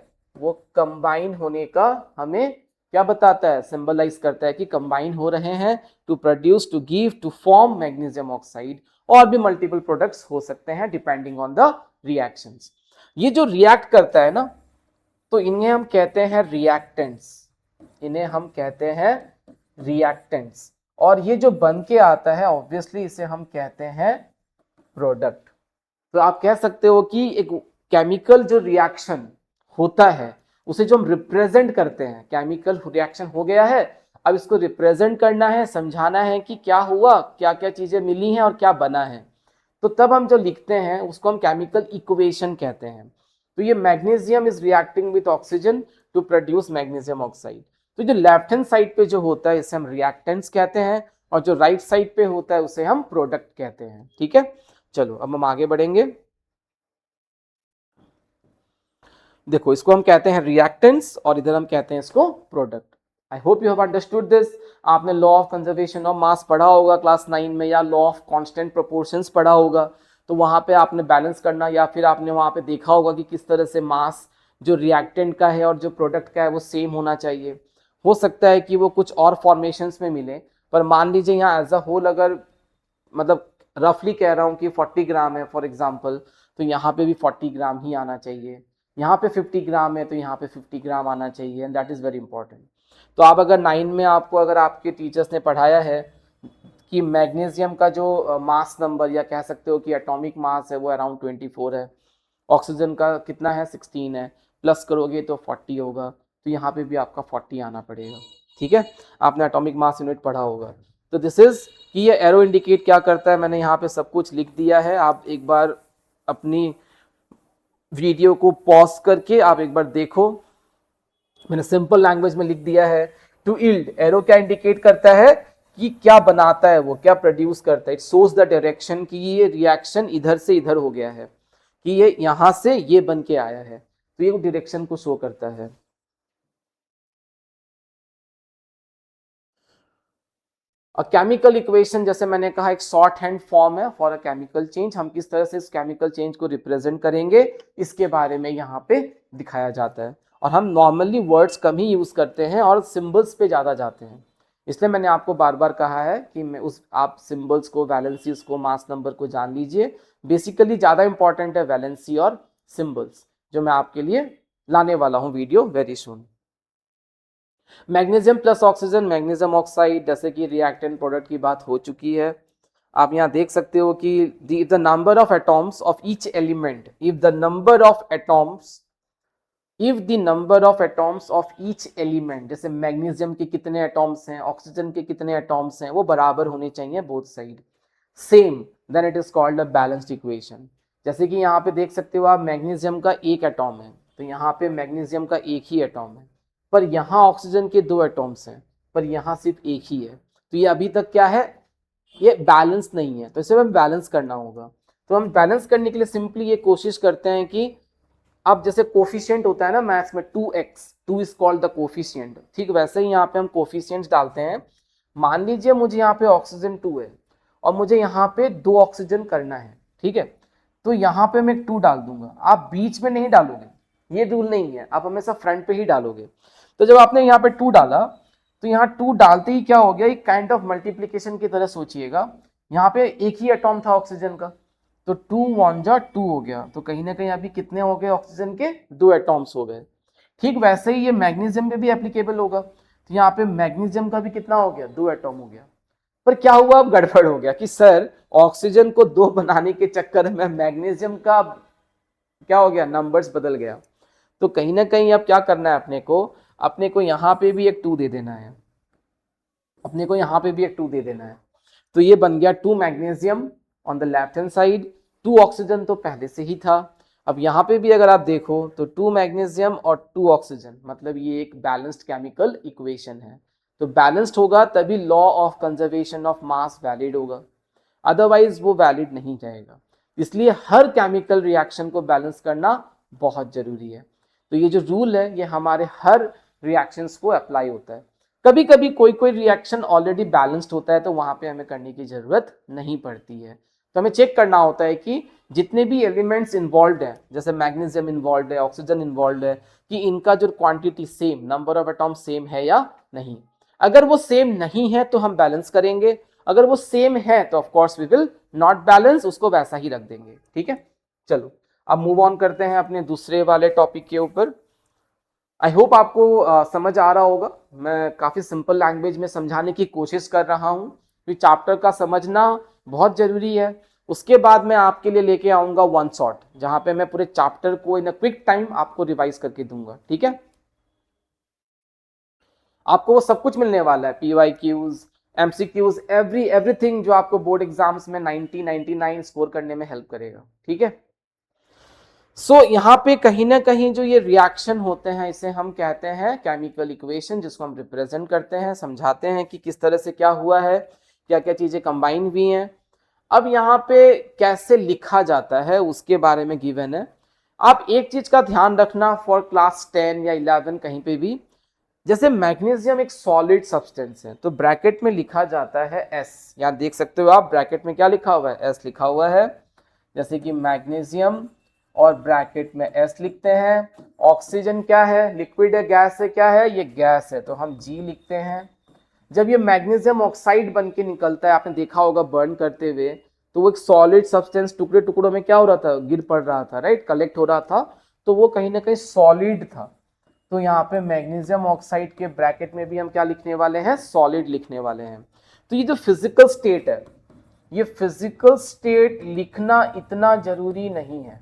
वो कंबाइन होने का हमें क्या बताता है, सिंबलाइज करता है कि कंबाइन हो रहे हैं to produce, to give, to form magnesium oxide. और भी मल्टीपल प्रोडक्ट्स हो सकते हैं डिपेंडिंग ऑन द रिएक्शंस। ये जो रिएक्ट करता है ना, तो इन्हें हम कहते हैं रिएक्टेंट्स, इन्हें हम कहते हैं रिएक्टेंट्स। और ये जो बन के आता है ऑब्वियसली इसे हम कहते हैं प्रोडक्ट। तो आप कह सकते हो कि एक केमिकल जो रिएक्शन होता है उसे जो हम रिप्रेजेंट करते हैं, केमिकल रिएक्शन हो गया है, अब इसको रिप्रेजेंट करना है, समझाना है कि क्या हुआ, क्या क्या चीजें मिली हैं और क्या बना है, तो तब हम जो लिखते हैं उसको हम केमिकल इक्वेशन कहते हैं। तो ये magnesium is reacting with oxygen to produce magnesium oxide. तो जो लेफ्ट हैंड साइड पे जो होता है इसे हम रिएक्टेंट्स कहते हैं, और जो राइट साइड पे होता है उसे हम प्रोडक्ट कहते हैं। ठीक है, चलो अब हम आगे बढ़ेंगे। देखो इसको हम कहते हैं रिएक्टेंट्स और इधर हम कहते हैं इसको product. I hope you have understood this. आपने law of conservation of mass पढ़ा होगा क्लास 9 में, या लॉ ऑफ कांस्टेंट प्रोपोर्शंस पढ़ा होगा, तो वहां पे आपने बैलेंस करना, या फिर आपने वहां पे देखा होगा कि किस तरह से मास जो रिएक्टेंट का है और जो प्रोडक्ट का है वो सेम होना चाहिए। हो सकता है कि वो कुछ और फॉर्मेशंस में मिले, पर मान लीजिए यहाँ एज अ होल अगर मतलब रफली कह रहा हूँ कि 40 ग्राम है फॉर एग्जाम्पल, तो यहाँ पे भी 40 ग्राम ही आना चाहिए। यहाँ पे 50 ग्राम है तो यहाँ पे 50 ग्राम आना चाहिए, and that is very important. तो आप अगर 9 में आपको अगर आपके टीचर्स ने पढ़ाया है कि मैग्नीशियम का जो मास नंबर या कह सकते हो कि एटॉमिक मास है वो अराउंड 24 है, ऑक्सीजन का कितना है 16 है, प्लस करोगे तो 40 होगा, तो यहाँ पे भी आपका 40 आना पड़ेगा। ठीक है, आपने एटॉमिक मास यूनिट पढ़ा होगा। तो दिस इज कि ये एरो इंडिकेट क्या करता है, मैंने यहाँ पे सब कुछ लिख दिया है। आप एक बार अपनी वीडियो को पॉज करके आप एक बार देखो, मैंने सिंपल लैंग्वेज में लिख दिया है। टू यील्ड, एरो क्या इंडिकेट करता है कि क्या बनाता है, वो क्या प्रोड्यूस करता है। इट शोज द डायरेक्शन कि ये रिएक्शन इधर से इधर हो गया है, कि ये यहां से ये बन के आया है, तो ये डायरेक्शन को शो करता है। केमिकल इक्वेशन जैसे मैंने कहा एक शॉर्ट हैंड फॉर्म है फॉर अ केमिकल चेंज। हम किस तरह से इस केमिकल चेंज को रिप्रेजेंट करेंगे इसके बारे में यहाँ पे दिखाया जाता है। और हम नॉर्मली वर्ड्स कम ही यूज करते हैं और सिंबल्स पे ज्यादा जाते हैं, इसलिए मैंने आपको बार बार कहा है कि मैं उस आप सिंबल्स को, वैलेंसीज को, मास नंबर को जान लीजिए। बेसिकली ज्यादा इंपॉर्टेंट है वैलेंसी और सिंबल्स, जो मैं आपके लिए लाने वाला हूँ video very soon. Magnesium plus oxygen, magnesium oxide, जैसे कि रिएक्टेंट प्रोडक्ट की बात हो चुकी है। आप यहाँ देख सकते हो कि the number of atoms of each element, if the number of atoms, if the number of atoms of each element, जैसे मैग्नीशियम के कितने एटॉम्स हैं, ऑक्सीजन के कितने एटॉम्स हैं, वो बराबर होने चाहिए both side, same, then it is called a balanced equation. जैसे कि यहाँ पे देख सकते हो आप, मैग्नीशियम का एक एटॉम है, तो यहाँ पे मैग्नीशियम का एक ही एटॉम है, पर यहाँ ऑक्सीजन के दो एटॉम्स हैं, पर यहाँ सिर्फ एक ही है, तो ये अभी तक क्या है, ये बैलेंस नहीं है, तो इसे हमें बैलेंस करना होगा। तो हम बैलेंस करने के लिए सिंपली ये कोशिश करते हैं कि अब जैसे कोफिशिएंट होता है ना मैथ्स में 2x, 2 is called the coefficient, ठीक वैसे ही यहाँ पे हम कोफिशिएंट्स डालते हैं। मान लीजिए मुझे यहाँ पे ऑक्सीजन 2 है और मुझे यहाँ पे 2 ऑक्सीजन करना है, ठीक है, तो यहाँ पे मैं 2 डाल दूंगा, आप बीच में नहीं डालोगे, ये रूल नहीं है, आप हमेशा फ्रंट पे ही डालोगे। तो जब आपने यहाँ पे 2 डाला, तो यहाँ 2 डालते ही क्या हो गया, एक काइंड ऑफ मल्टीप्लीकेशन की तरह सोचिएगा। यहाँ पे एक ही एटॉम था ऑक्सीजन का, तो 2 1 जा 2 हो गया, तो कहीं ना कहीं अभी कितने हो गए ऑक्सीजन के, 2 एटॉम्स हो गए। ठीक वैसे ही ये मैग्नीशियम पे भी एप्लीकेबल होगा, तो यहाँ पे मैग्नीशियम का भी कितना हो गया, 2 एटॉम हो गया। पर क्या हुआ, अब गड़बड़ हो गया कि सर ऑक्सीजन को 2 बनाने के चक्कर में मैग्नीशियम का क्या हो गया, नंबर्स बदल गया। तो कहीं ना कहीं अब क्या करना है अपने को यहाँ पे भी एक 2 दे देना है, अपने को यहाँ पे भी एक 2 दे देना है। तो ये बन गया 2 magnesium on the left hand side, 2 oxygen तो पहले से ही था। अब यहाँ पे भी अगर आप देखो तो 2 मैग्नीशियम और 2 ऑक्सीजन, मतलब ये एक बैलेंस्ड केमिकल इक्वेशन है। तो बैलेंस्ड होगा तभी law of conservation of mass valid होगा, अदरवाइज वो वैलिड नहीं जाएगा। इसलिए हर केमिकल रिएक्शन को बैलेंस करना बहुत जरूरी है। तो ये जो रूल है ये हमारे हर रिएक्शंस को अप्लाई होता है। कभी कभी कोई कोई रिएक्शन ऑलरेडी बैलेंस्ड होता है तो वहां पे हमें करने की जरूरत नहीं पड़ती है, तो हमें चेक करना होता है कि जितने भी एलिमेंट्स इन्वॉल्व हैं, जैसे मैग्नीशियम इन्वॉल्व है, ऑक्सीजन इन्वॉल्व है, कि इनका जो quantity same, number of atom same है या नहीं। अगर वो सेम नहीं है तो हम बैलेंस करेंगे, अगर वो सेम है तो of course we will not balance, उसको वैसा ही रख देंगे। ठीक है, चलो अब मूव ऑन करते हैं अपने दूसरे वाले टॉपिक के ऊपर। आई होप आपको समझ आ रहा होगा, मैं काफी सिंपल लैंग्वेज में समझाने की कोशिश कर रहा हूं, कि चैप्टर का समझना बहुत जरूरी है। उसके बाद मैं आपके लिए लेके आऊंगा वन शॉट, जहां पे मैं पूरे चैप्टर को इन अ क्विक टाइम आपको रिवाइज करके दूंगा। ठीक है, आपको वो सब कुछ मिलने वाला है, PYQs, MCQs, एवरीथिंग जो आपको बोर्ड एग्जाम्स में 90 99 स्कोर करने में हेल्प करेगा। ठीक है, यहाँ पे कहीं ना कहीं जो ये रिएक्शन होते हैं, इसे हम कहते हैं केमिकल इक्वेशन, जिसको हम रिप्रेजेंट करते हैं, समझाते हैं कि किस तरह से क्या हुआ है, क्या क्या चीजें कंबाइन हुई हैं। अब यहाँ पे कैसे लिखा जाता है उसके बारे में गिवन है। आप एक चीज का ध्यान रखना फॉर क्लास 10 या 11 कहीं पे भी, जैसे मैग्नीशियम एक सॉलिड सब्सटेंस है तो ब्रैकेट में लिखा जाता है S। यहाँ देख सकते हो आप ब्रैकेट में क्या लिखा हुआ है, S लिखा हुआ है। जैसे कि मैग्नीशियम और ब्रैकेट में S लिखते हैं। ऑक्सीजन क्या है, लिक्विड है, गैस है, क्या है, ये गैस है, तो हम G लिखते हैं। जब ये मैग्नीशियम ऑक्साइड बन के निकलता है, आपने देखा होगा बर्न करते हुए, तो वो एक सॉलिड सब्सटेंस टुकड़े टुकड़ों में क्या हो रहा था, गिर पड़ रहा था, राइट, कलेक्ट हो रहा था, तो वो कहीं ना कहीं सॉलिड था। तो यहाँ पे मैग्नीशियम ऑक्साइड के ब्रैकेट में भी हम क्या लिखने वाले हैं, सॉलिड लिखने वाले हैं। तो ये जो फिजिकल स्टेट है, ये फिजिकल स्टेट लिखना इतना जरूरी नहीं है।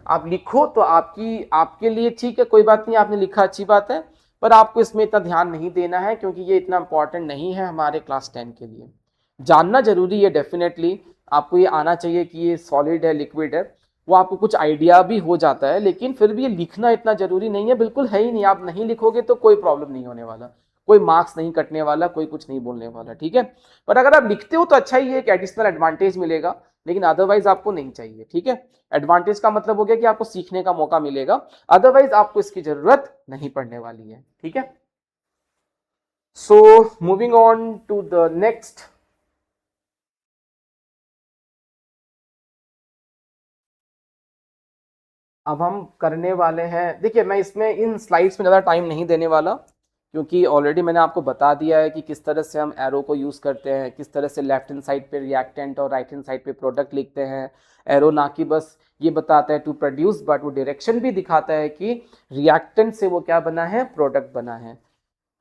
आप लिखो तो आपके लिए ठीक है, कोई बात नहीं, आपने लिखा अच्छी बात है, पर आपको इसमें इतना ध्यान नहीं देना है, क्योंकि ये इतना इंपॉर्टेंट नहीं है हमारे क्लास 10 के लिए। जानना जरूरी है डेफिनेटली, आपको ये आना चाहिए कि ये सॉलिड है, लिक्विड है, वो आपको कुछ आइडिया भी हो जाता है, लेकिन फिर भी ये लिखना इतना जरूरी नहीं है, बिल्कुल है ही नहीं। आप नहीं लिखोगे तो कोई प्रॉब्लम नहीं होने वाला, कोई मार्क्स नहीं कटने वाला, कोई कुछ नहीं बोलने वाला। ठीक है, पर अगर आप लिखते हो तो अच्छा ही है, एक एडिशनल एडवांटेज मिलेगा, लेकिन अदरवाइज आपको नहीं चाहिए। ठीक है, एडवांटेज का मतलब हो गया कि आपको सीखने का मौका मिलेगा, अदरवाइज आपको इसकी जरूरत नहीं पड़ने वाली है। ठीक है, so moving on to the next. अब हम करने वाले हैं, देखिए मैं इसमें इन स्लाइड्स में ज़्यादा टाइम नहीं देने वाला, क्योंकि ऑलरेडी मैंने आपको बता दिया है कि किस तरह से हम एरो को यूज़ करते हैं, किस तरह से लेफ्ट हैंड साइड पे रिएक्टेंट और राइट हैंड साइड पे प्रोडक्ट लिखते हैं। एरो ना कि बस ये बताता है टू प्रोड्यूस, बट वो डायरेक्शन भी दिखाता है कि रिएक्टेंट से वो क्या बना है, प्रोडक्ट बना है।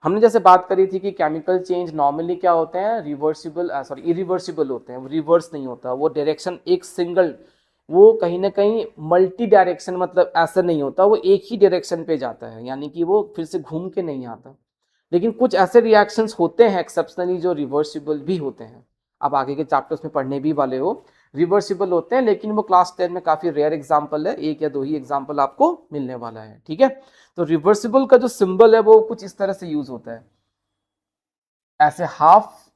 हमने जैसे बात करी थी कि केमिकल चेंज नॉर्मली क्या होते हैं, रिवर्सिबल सॉरी इरिवर्सिबल होते हैं, रिवर्स नहीं होता, वो डायरेक्शन एक सिंगल, वो कहीं ना कहीं मल्टी डायरेक्शन, मतलब ऐसा नहीं होता, वो एक ही डायरेक्शन पे जाता है, यानी कि वो फिर से घूम के नहीं आता। लेकिन कुछ ऐसे रिएक्शंस होते हैं एक्सेप्शनली जो रिवर्सिबल भी होते हैं, आप आगे के चैप्टर्स में पढ़ने भी वाले हो, रिवर्सिबल होते हैं, लेकिन वो क्लास 10 में काफी रेयर एग्जांपल है, एक या दो ही एग्जांपल आपको मिलने वाला है। ठीक है, तो रिवर्सिबल का जो सिंबल है वो कुछ इस तरह से यूज होता है, ऐसे हाफ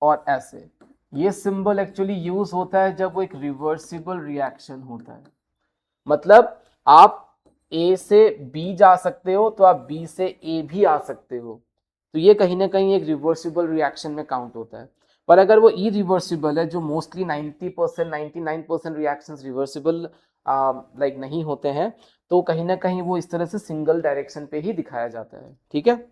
और ऐसे। ये सिंबल एक्चुअली यूज होता है जब वो एक रिवर्सिबल रिएक्शन होता है, मतलब आप ए से बी जा सकते हो तो आप बी से ए भी आ सकते हो, तो ये कहीं ना कहीं एक रिवर्सिबल रिएक्शन में काउंट होता है। पर अगर वो इरिवर्सिबल है, जो मोस्टली 90% 99% रिएक्शंस रिवर्सिबल लाइक नहीं होते हैं, तो कहीं ना कहीं वो इस तरह से सिंगल डायरेक्शन पे ही दिखाया जाता है। ठीक है,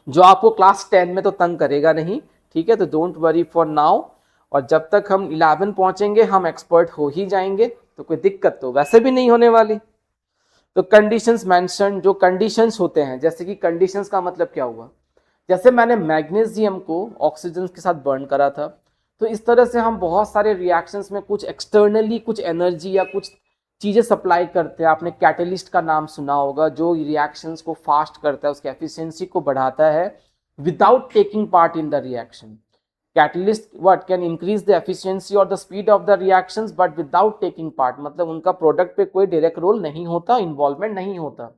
जो आपको क्लास 10 में तो तंग करेगा नहीं। ठीक है, तो डोंट वरी फॉर नाउ, और जब तक हम 11 पहुंचेंगे हम एक्सपर्ट हो ही जाएंगे, तो कोई दिक्कत तो वैसे भी नहीं होने वाली। तो कंडीशंस मेंशन, जो कंडीशंस होते हैं, जैसे कि कंडीशंस का मतलब क्या हुआ, जैसे मैंने मैग्नीशियम को ऑक्सीजन के साथ बर्न करा था, तो इस तरह से हम बहुत सारे रिएक्शंस में कुछ एक्सटर्नली कुछ एनर्जी या कुछ चीजें सप्लाई करते हैं। आपने कैटलिस्ट का नाम सुना होगा, जो रिएक्शंस को फास्ट करता है, उसकी एफिशिएंसी को बढ़ाता है without taking part in the reaction. Catalyst what can increase the efficiency और the speed of the reactions but without taking part, मतलब उनका प्रोडक्ट पे कोई डायरेक्ट रोल नहीं होता, इन्वॉल्वमेंट नहीं होता।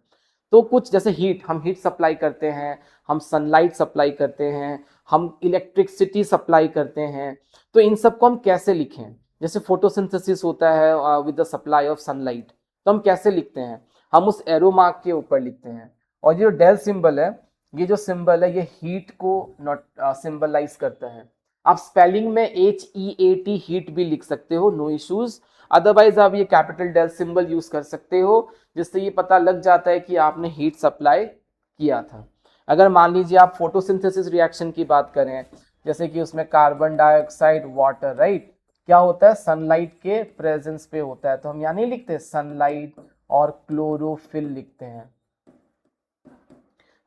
तो कुछ जैसे हीट, हम हीट सप्लाई करते हैं, हम सनलाइट सप्लाई करते हैं, हम इलेक्ट्रिसिटी सप्लाई करते हैं, तो इन सबको हम कैसे लिखें, जैसे फोटोसिंथेसिस होता है with the supply of sunlight, तो हम कैसे लिखते हैं, हम उस एरो मार्क के ऊपर लिखते हैं। और ये जो डेल सिंबल है, ये जो सिंबल है, ये हीट को नॉट सिंबलाइज करता है। आप स्पेलिंग में HEAT हीट भी लिख सकते हो, नो इश्यूज। अदरवाइज आप ये कैपिटल डेल सिंबल यूज कर सकते हो, जिससे ये पता लग जाता है कि आपने हीट सप्लाई किया था। अगर मान लीजिए आप फोटोसिंथेसिस रिएक्शन की बात करें, जैसे कि उसमें कार्बन डाइऑक्साइड वाटर, राइट, क्या होता है, सनलाइट के प्रेजेंस पे होता है, तो हम यहाँ नहीं लिखते सनलाइट और क्लोरोफिल लिखते हैं,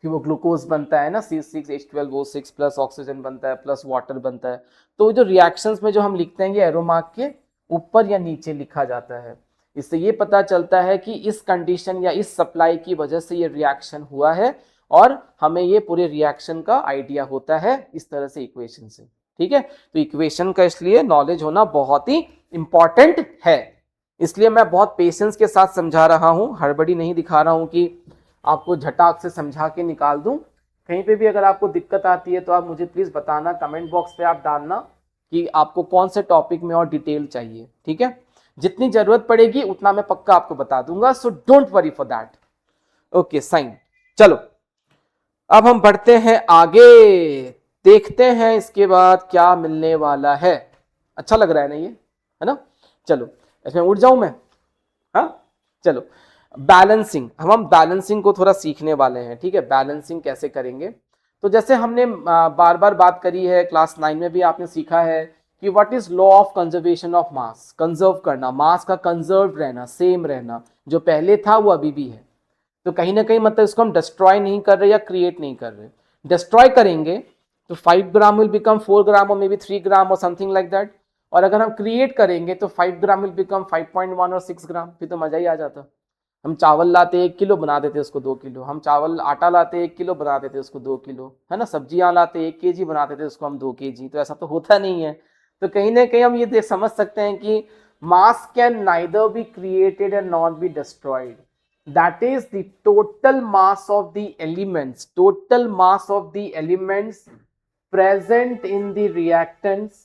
कि वो ग्लूकोज बनता है ना, C6H12O6 प्लस ऑक्सीजन बनता है प्लस वाटर बनता है। तो जो रिएक्शंस में जो हम लिखते हैं ये एरो मार्क के ऊपर या नीचे लिखा जाता है। इससे ये पता चलता है कि इस कंडीशन या इस सप्लाई की वजह से ये रिएक्शन हुआ है, और हमें ये पूरे रिएक्शन का आइडिया होता है इस तरह से इक्वेशन से। ठीक है, तो इक्वेशन का इसलिए नॉलेज होना बहुत ही इंपॉर्टेंट है। इसलिए मैं बहुत पेशेंस के साथ समझा रहा हूं, हड़बड़ी नहीं दिखा रहा हूं कि आपको झटाक से समझा के निकाल दूं। कहीं पे भी अगर आपको दिक्कत आती है तो आप मुझे प्लीज बताना, कमेंट बॉक्स पे आप डालना कि आपको कौन से टॉपिक में और डिटेल चाहिए। ठीक है, जितनी जरूरत पड़ेगी उतना मैं पक्का आपको बता दूंगा, so don't worry for that. Okay sign, चलो अब हम बढ़ते हैं आगे, देखते हैं इसके बाद क्या मिलने वाला है। अच्छा लग रहा है ना ये, है ना? चलो इसमें उठ जाऊं मैं, हाँ चलो। बैलेंसिंग, हम बैलेंसिंग को थोड़ा सीखने वाले हैं। ठीक है, बैलेंसिंग कैसे करेंगे, तो जैसे हमने बार बार बात करी है, क्लास 9 में भी आपने सीखा है कि what is law of conservation of mass. Conserve करना, मास का कंजर्व रहना, सेम रहना, जो पहले था वो अभी भी है। तो कहीं ना कहीं मतलब इसको हम डिस्ट्रॉय नहीं कर रहे या क्रिएट नहीं कर रहे। डिस्ट्रॉय करेंगे तो 5 ग्राम विल बिकम 4 ग्राम और मे बी 3 ग्राम और समथिंग लाइक दैट, और अगर हम क्रिएट करेंगे तो 5 ग्राम विल बिकम 5.1 और 6 ग्राम, फिर तो मजा ही आ जाता। हम चावल लाते 1 किलो, बना देते उसको 2 किलो, हम चावल आटा लाते 1 किलो, बना देते उसको 2 किलो, है ना? सब्जियां लाते 1 केजी, बना देते उसको हम 2 केजी। तो ऐसा तो होता नहीं है। तो कहीं ना कहीं हम ये देख समझ सकते हैं कि मास can neither be created and not be destroyed, that is the total mass of the elements, total mass of the elements present in the reactants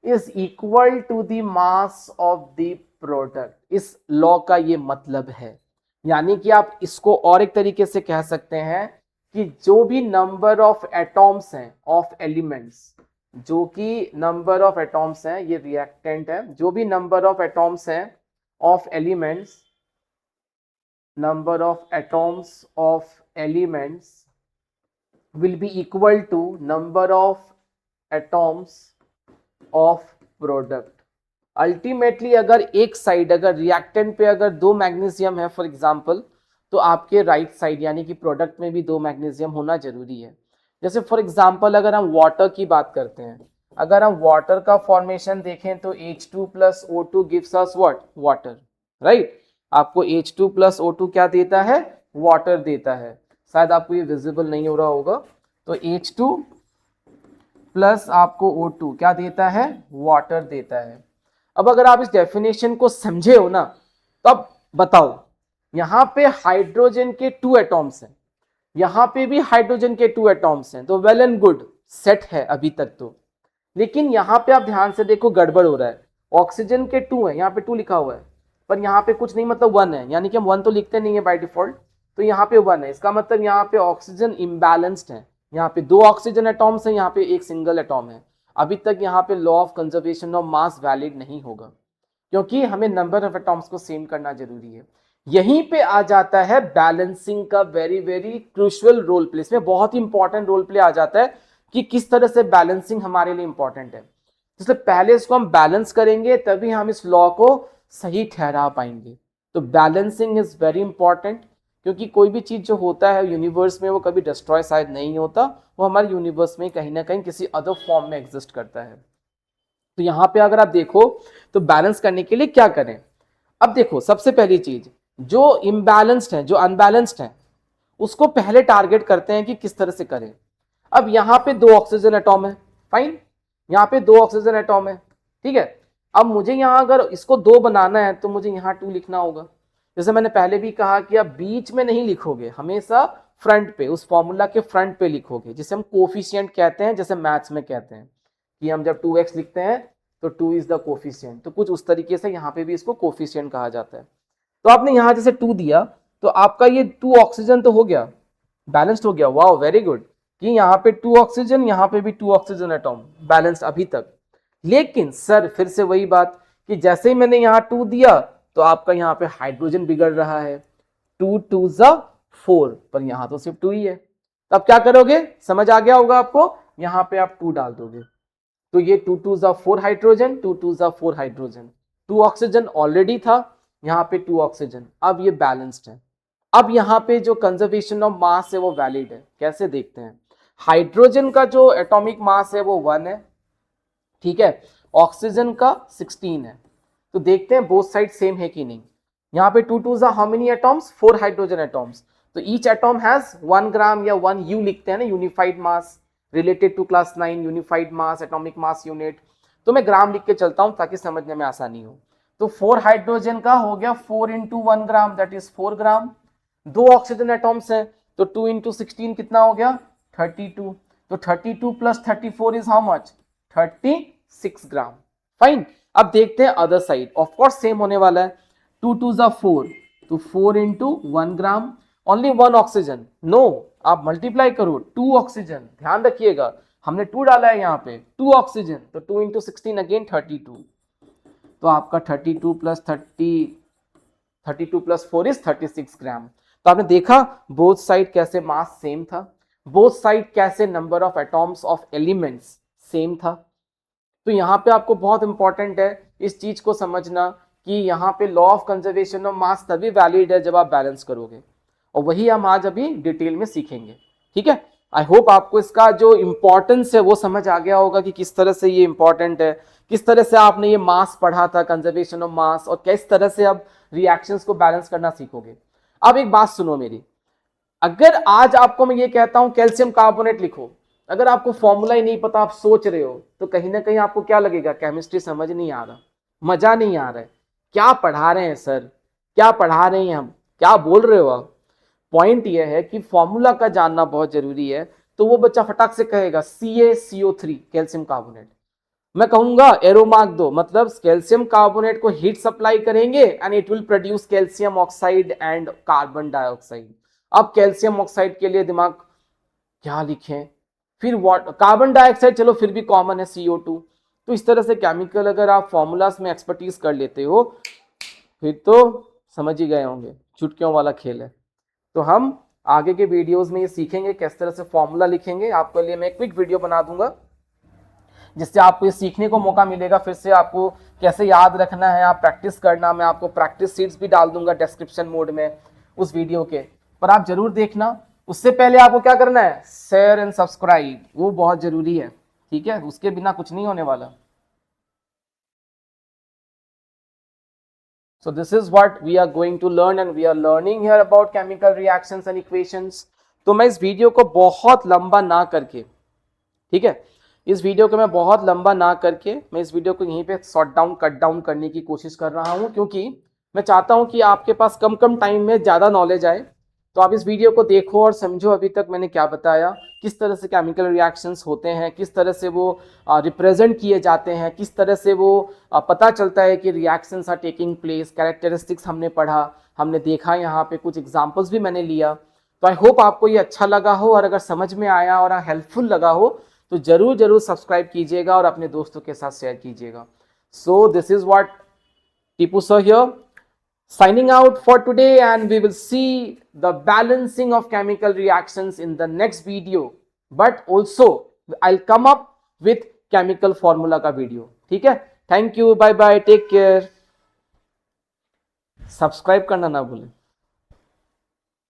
is equal to the mass of the product। इस लॉ का ये मतलब है, यानी कि आप इसको और एक तरीके से कह सकते हैं कि जो भी नंबर ऑफ एटॉम्स हैं ऑफ एलिमेंट्स, जो कि नंबर ऑफ एटॉम्स हैं, ये रिएक्टेंट है, जो भी नंबर ऑफ एटॉम्स हैं of elements, number of atoms of elements will be equal to number of atoms of product। Ultimately अगर एक साइड, अगर रिएक्टेंट पे अगर 2 मैग्नीशियम है फॉर एग्जांपल, तो आपके राइट साइड यानी कि प्रोडक्ट में भी 2 मैग्नीशियम होना जरूरी है। जैसे फॉर एग्जांपल अगर हम वाटर की बात करते हैं, अगर हम वाटर का फॉर्मेशन देखें तो H2 plus O2 gives us what? Water, right? आपको H2 plus O2 क्या देता है? वाटर देता है। शायद आपको ये विजिबल नहीं हो रहा होगा, तो H2 प्लस आपको O2 क्या देता है? वाटर देता है। अब अगर आप इस डेफिनेशन को समझे हो ना, तो अब बताओ, यहां पे हाइड्रोजन के 2 एटॉम्स हैं, यहां पे भी हाइड्रोजन के 2 एटॉम्स हैं, तो वेल एंड गुड, सेट है अभी तक तो। लेकिन यहां पे आप ध्यान से देखो, गड़बड़ हो रहा है। ऑक्सीजन के 2 है, यहाँ पे 2 लिखा हुआ है, पर यहाँ पे कुछ नहीं, मतलब 1 है, यानी कि हम 1 तो लिखते नहीं है बाय डिफॉल्ट, तो यहाँ पे 1 है। इसका मतलब यहाँ पे ऑक्सीजन इम्बैलेंस्ड है, यहाँ पे 2 ऑक्सीजन एटॉम्स हैं, यहाँ पे 1 सिंगल एटॉम है। अभी तक यहाँ पे law of conservation of mass valid नहीं होगा, क्योंकि हमें नंबर ऑफ एटॉम्स को सेम करना जरूरी है। यहीं पे आ जाता है बैलेंसिंग का very very crucial role play, इसमें बहुत ही इंपॉर्टेंट रोल प्ले आ जाता है कि किस तरह से बैलेंसिंग हमारे लिए इंपॉर्टेंट है। इसलिए पहले इसको हम बैलेंस करेंगे, तभी हम इस लॉ को सही ठहरा पाएंगे। तो बैलेंसिंग इज वेरी इंपॉर्टेंट, क्योंकि कोई भी चीज जो होता है यूनिवर्स में वो कभी डिस्ट्रॉय शायद नहीं होता, वो हमारे यूनिवर्स में कहीं ना कहीं किसी अदर फॉर्म में एग्जिस्ट करता है। तो यहां पे अगर आप देखो तो बैलेंस करने के लिए क्या करें। अब देखो, सबसे पहली चीज, जो इम्बैलेंस्ड है, जो अनबैलेंस्ड है, उसको पहले टारगेट करते हैं कि किस तरह से करें। अब यहां पे 2 ऑक्सीजन एटॉम है, फाइन, यहां पे 2 ऑक्सीजन एटॉम है, ठीक है। अब मुझे यहां अगर इसको 2 बनाना है तो मुझे यहां 2 लिखना होगा। जैसे मैंने पहले भी कहा कि आप बीच में नहीं लिखोगे, हमेशा फ्रंट पे, उस फॉर्मूला के फ्रंट पे लिखोगे, जिसे हम कोफिशिएंट कहते हैं, जैसे मैथ्स में कहते हैं कि हम जब 2x लिखते हैं तो 2 इज द कोफिशिएंट, तो कुछ उस तरीके से यहाँ पे भी इसको कोफिशिएंट कहा जाता है। तो आपने यहां जैसे 2 दिया, तो आपका ये 2 ऑक्सीजन तो हो गया, बैलेंस्ड हो गया, वाओ वेरी गुड। कि यहाँ पे 2 ऑक्सीजन, यहाँ पे भी 2 ऑक्सीजन एटॉम, बैलेंस अभी तक। लेकिन सर फिर से वही बात कि जैसे ही मैंने यहाँ 2 दिया तो आपका यहाँ पे हाइड्रोजन बिगड़ रहा है, 2 2 4, पर यहाँ तो सिर्फ 2 ही है। तब क्या करोगे, समझ आ गया होगा आपको, यहाँ पे आप 2 डाल दोगे, तो ये 2 2 4 हाइड्रोजन, 2 2 4 हाइड्रोजन, 2 ऑक्सीजन ऑलरेडी था, यहाँ पे 2 ऑक्सीजन, अब ये बैलेंस्ड है। अब यहाँ पे जो कंजर्वेशन ऑफ मास है वो वैलिड है। कैसे देखते हैं, हाइड्रोजन का जो एटॉमिक मास है वो 1 है, ठीक है, ऑक्सीजन का 16 है, तो देखते हैं बोथ साइड सेम है कि नहीं। यहाँ पे 2 2 how many atoms, 4 hydrogen atoms, तो ईच एटॉम हैज 1 ग्राम या 1 यू लिखते हैं ना, unified mass related to class 9 unified mass atomic mass unit, तो मैं ग्राम लिख के चलता हूं ताकि समझने में आसानी हो। तो 4 हाइड्रोजन का हो गया 4 into 1 gram, that is 4 gram. 2 oxygen atoms हैं, तो 2 इंटू 16 कितना हो गया, 32, तो 32 plus 34 is how much, 36 gram. Fine, अब देखते हैं other side, of course same होने वाला है, 2 2 4, तो 4 इंटू 1 ग्राम, ओनली 1 ऑक्सीजन, नो, आप मल्टीप्लाई करो, 2 ऑक्सीजन, ध्यान रखिएगा हमने 2 डाला है यहाँ पे, 2 ऑक्सीजन, तो 2 इंटू 16 अगेन 32, तो आपका 32 प्लस 32 प्लस 4 इज 36 ग्राम। तो आपने देखा बोथ साइड कैसे मास सेम था, बोथ साइड कैसे number of atoms of elements same था। तो यहाँ पे आपको बहुत इंपॉर्टेंट है इस चीज को समझना कि यहाँ पे लॉ ऑफ कंजर्वेशन ऑफ मास तभी वैलिड है जब आप बैलेंस करोगे, और वही हम आज अभी डिटेल में सीखेंगे, ठीक है। आई होप आपको इसका जो इंपॉर्टेंस है वो समझ आ गया होगा कि किस तरह से ये इंपॉर्टेंट है, किस तरह से आपने ये मास पढ़ा था, कंजर्वेशन ऑफ मास, और किस तरह से अब रिएक्शंस को बैलेंस करना सीखोगे। अब एक बात सुनो मेरी, अगर आज आपको मैं ये कहता हूं कैल्शियम कार्बोनेट लिखो, अगर आपको फॉर्मूला ही नहीं पता, आप सोच रहे हो, तो कहीं ना कहीं आपको क्या लगेगा, केमिस्ट्री समझ नहीं आ रहा, मजा नहीं आ रहा है, क्या पढ़ा रहे हैं सर, क्या पढ़ा रहे हैं हम, क्या बोल रहे हो आप। पॉइंट यह है कि फॉर्मूला का जानना बहुत जरूरी है, तो वो बच्चा फटाक से कहेगा CaCO3 कैल्शियम कार्बोनेट, मैं कहूंगा एरो मार्क दो, मतलब कैल्शियम कार्बोनेट को हीट सप्लाई करेंगे and it will produce calcium oxide and carbon dioxide. अब कैल्शियम ऑक्साइड के लिए दिमाग क्या लिखें, फिर कार्बन डाइऑक्साइड चलो फिर भी कॉमन है CO2। तो इस तरह से केमिकल अगर आप फॉर्मूलाज में एक्सपर्टीज कर लेते हो फिर तो समझ ही गए होंगे, चुटकियों वाला खेल है। तो हम आगे के वीडियोस में ये सीखेंगे किस तरह से फॉर्मूला लिखेंगे, आपके लिए मैं एक क्विक वीडियो बना दूंगा जिससे आपको ये सीखने को मौका मिलेगा, फिर से आपको कैसे याद रखना है, आप प्रैक्टिस करना, मैं आपको प्रैक्टिस सीट्स भी डाल दूंगा डिस्क्रिप्शन मोड में उस वीडियो के, पर आप जरूर देखना। उससे पहले आपको क्या करना है, शेयर एंड सब्सक्राइब, वो बहुत जरूरी है, ठीक है, उसके बिना कुछ नहीं होने वाला। So this is what we are going to learn and we are learning here about chemical reactions and equations। तो मैं इस वीडियो को बहुत लंबा ना करके, ठीक है, इस वीडियो को मैं बहुत लंबा ना करके मैं इस वीडियो को यहीं पे शॉर्ट डाउन कट डाउन करने की कोशिश कर रहा हूं, क्योंकि मैं चाहता हूं कि आपके पास कम कम टाइम में ज़्यादा नॉलेज आए। तो आप इस वीडियो को देखो और समझो अभी तक मैंने क्या बताया, किस तरह से केमिकल रिएक्शंस होते हैं, किस तरह से वो रिप्रेजेंट किए जाते हैं, किस तरह से वो पता चलता है कि reactions are taking place, characteristics हमने पढ़ा, हमने देखा, यहाँ पे कुछ एग्जाम्पल्स भी मैंने लिया। तो आई होप आपको ये अच्छा लगा हो, और अगर समझ में आया और हेल्पफुल लगा हो तो जरूर जरूर सब्सक्राइब कीजिएगा और अपने दोस्तों के साथ शेयर कीजिएगा। So this is what Tipu sir here signing out for today, and we will see the balancing of chemical reactions in the next video, but also I'll come up with chemical formula का video, ठीक है। Thank you, bye bye, take care, subscribe करना ना भूलें।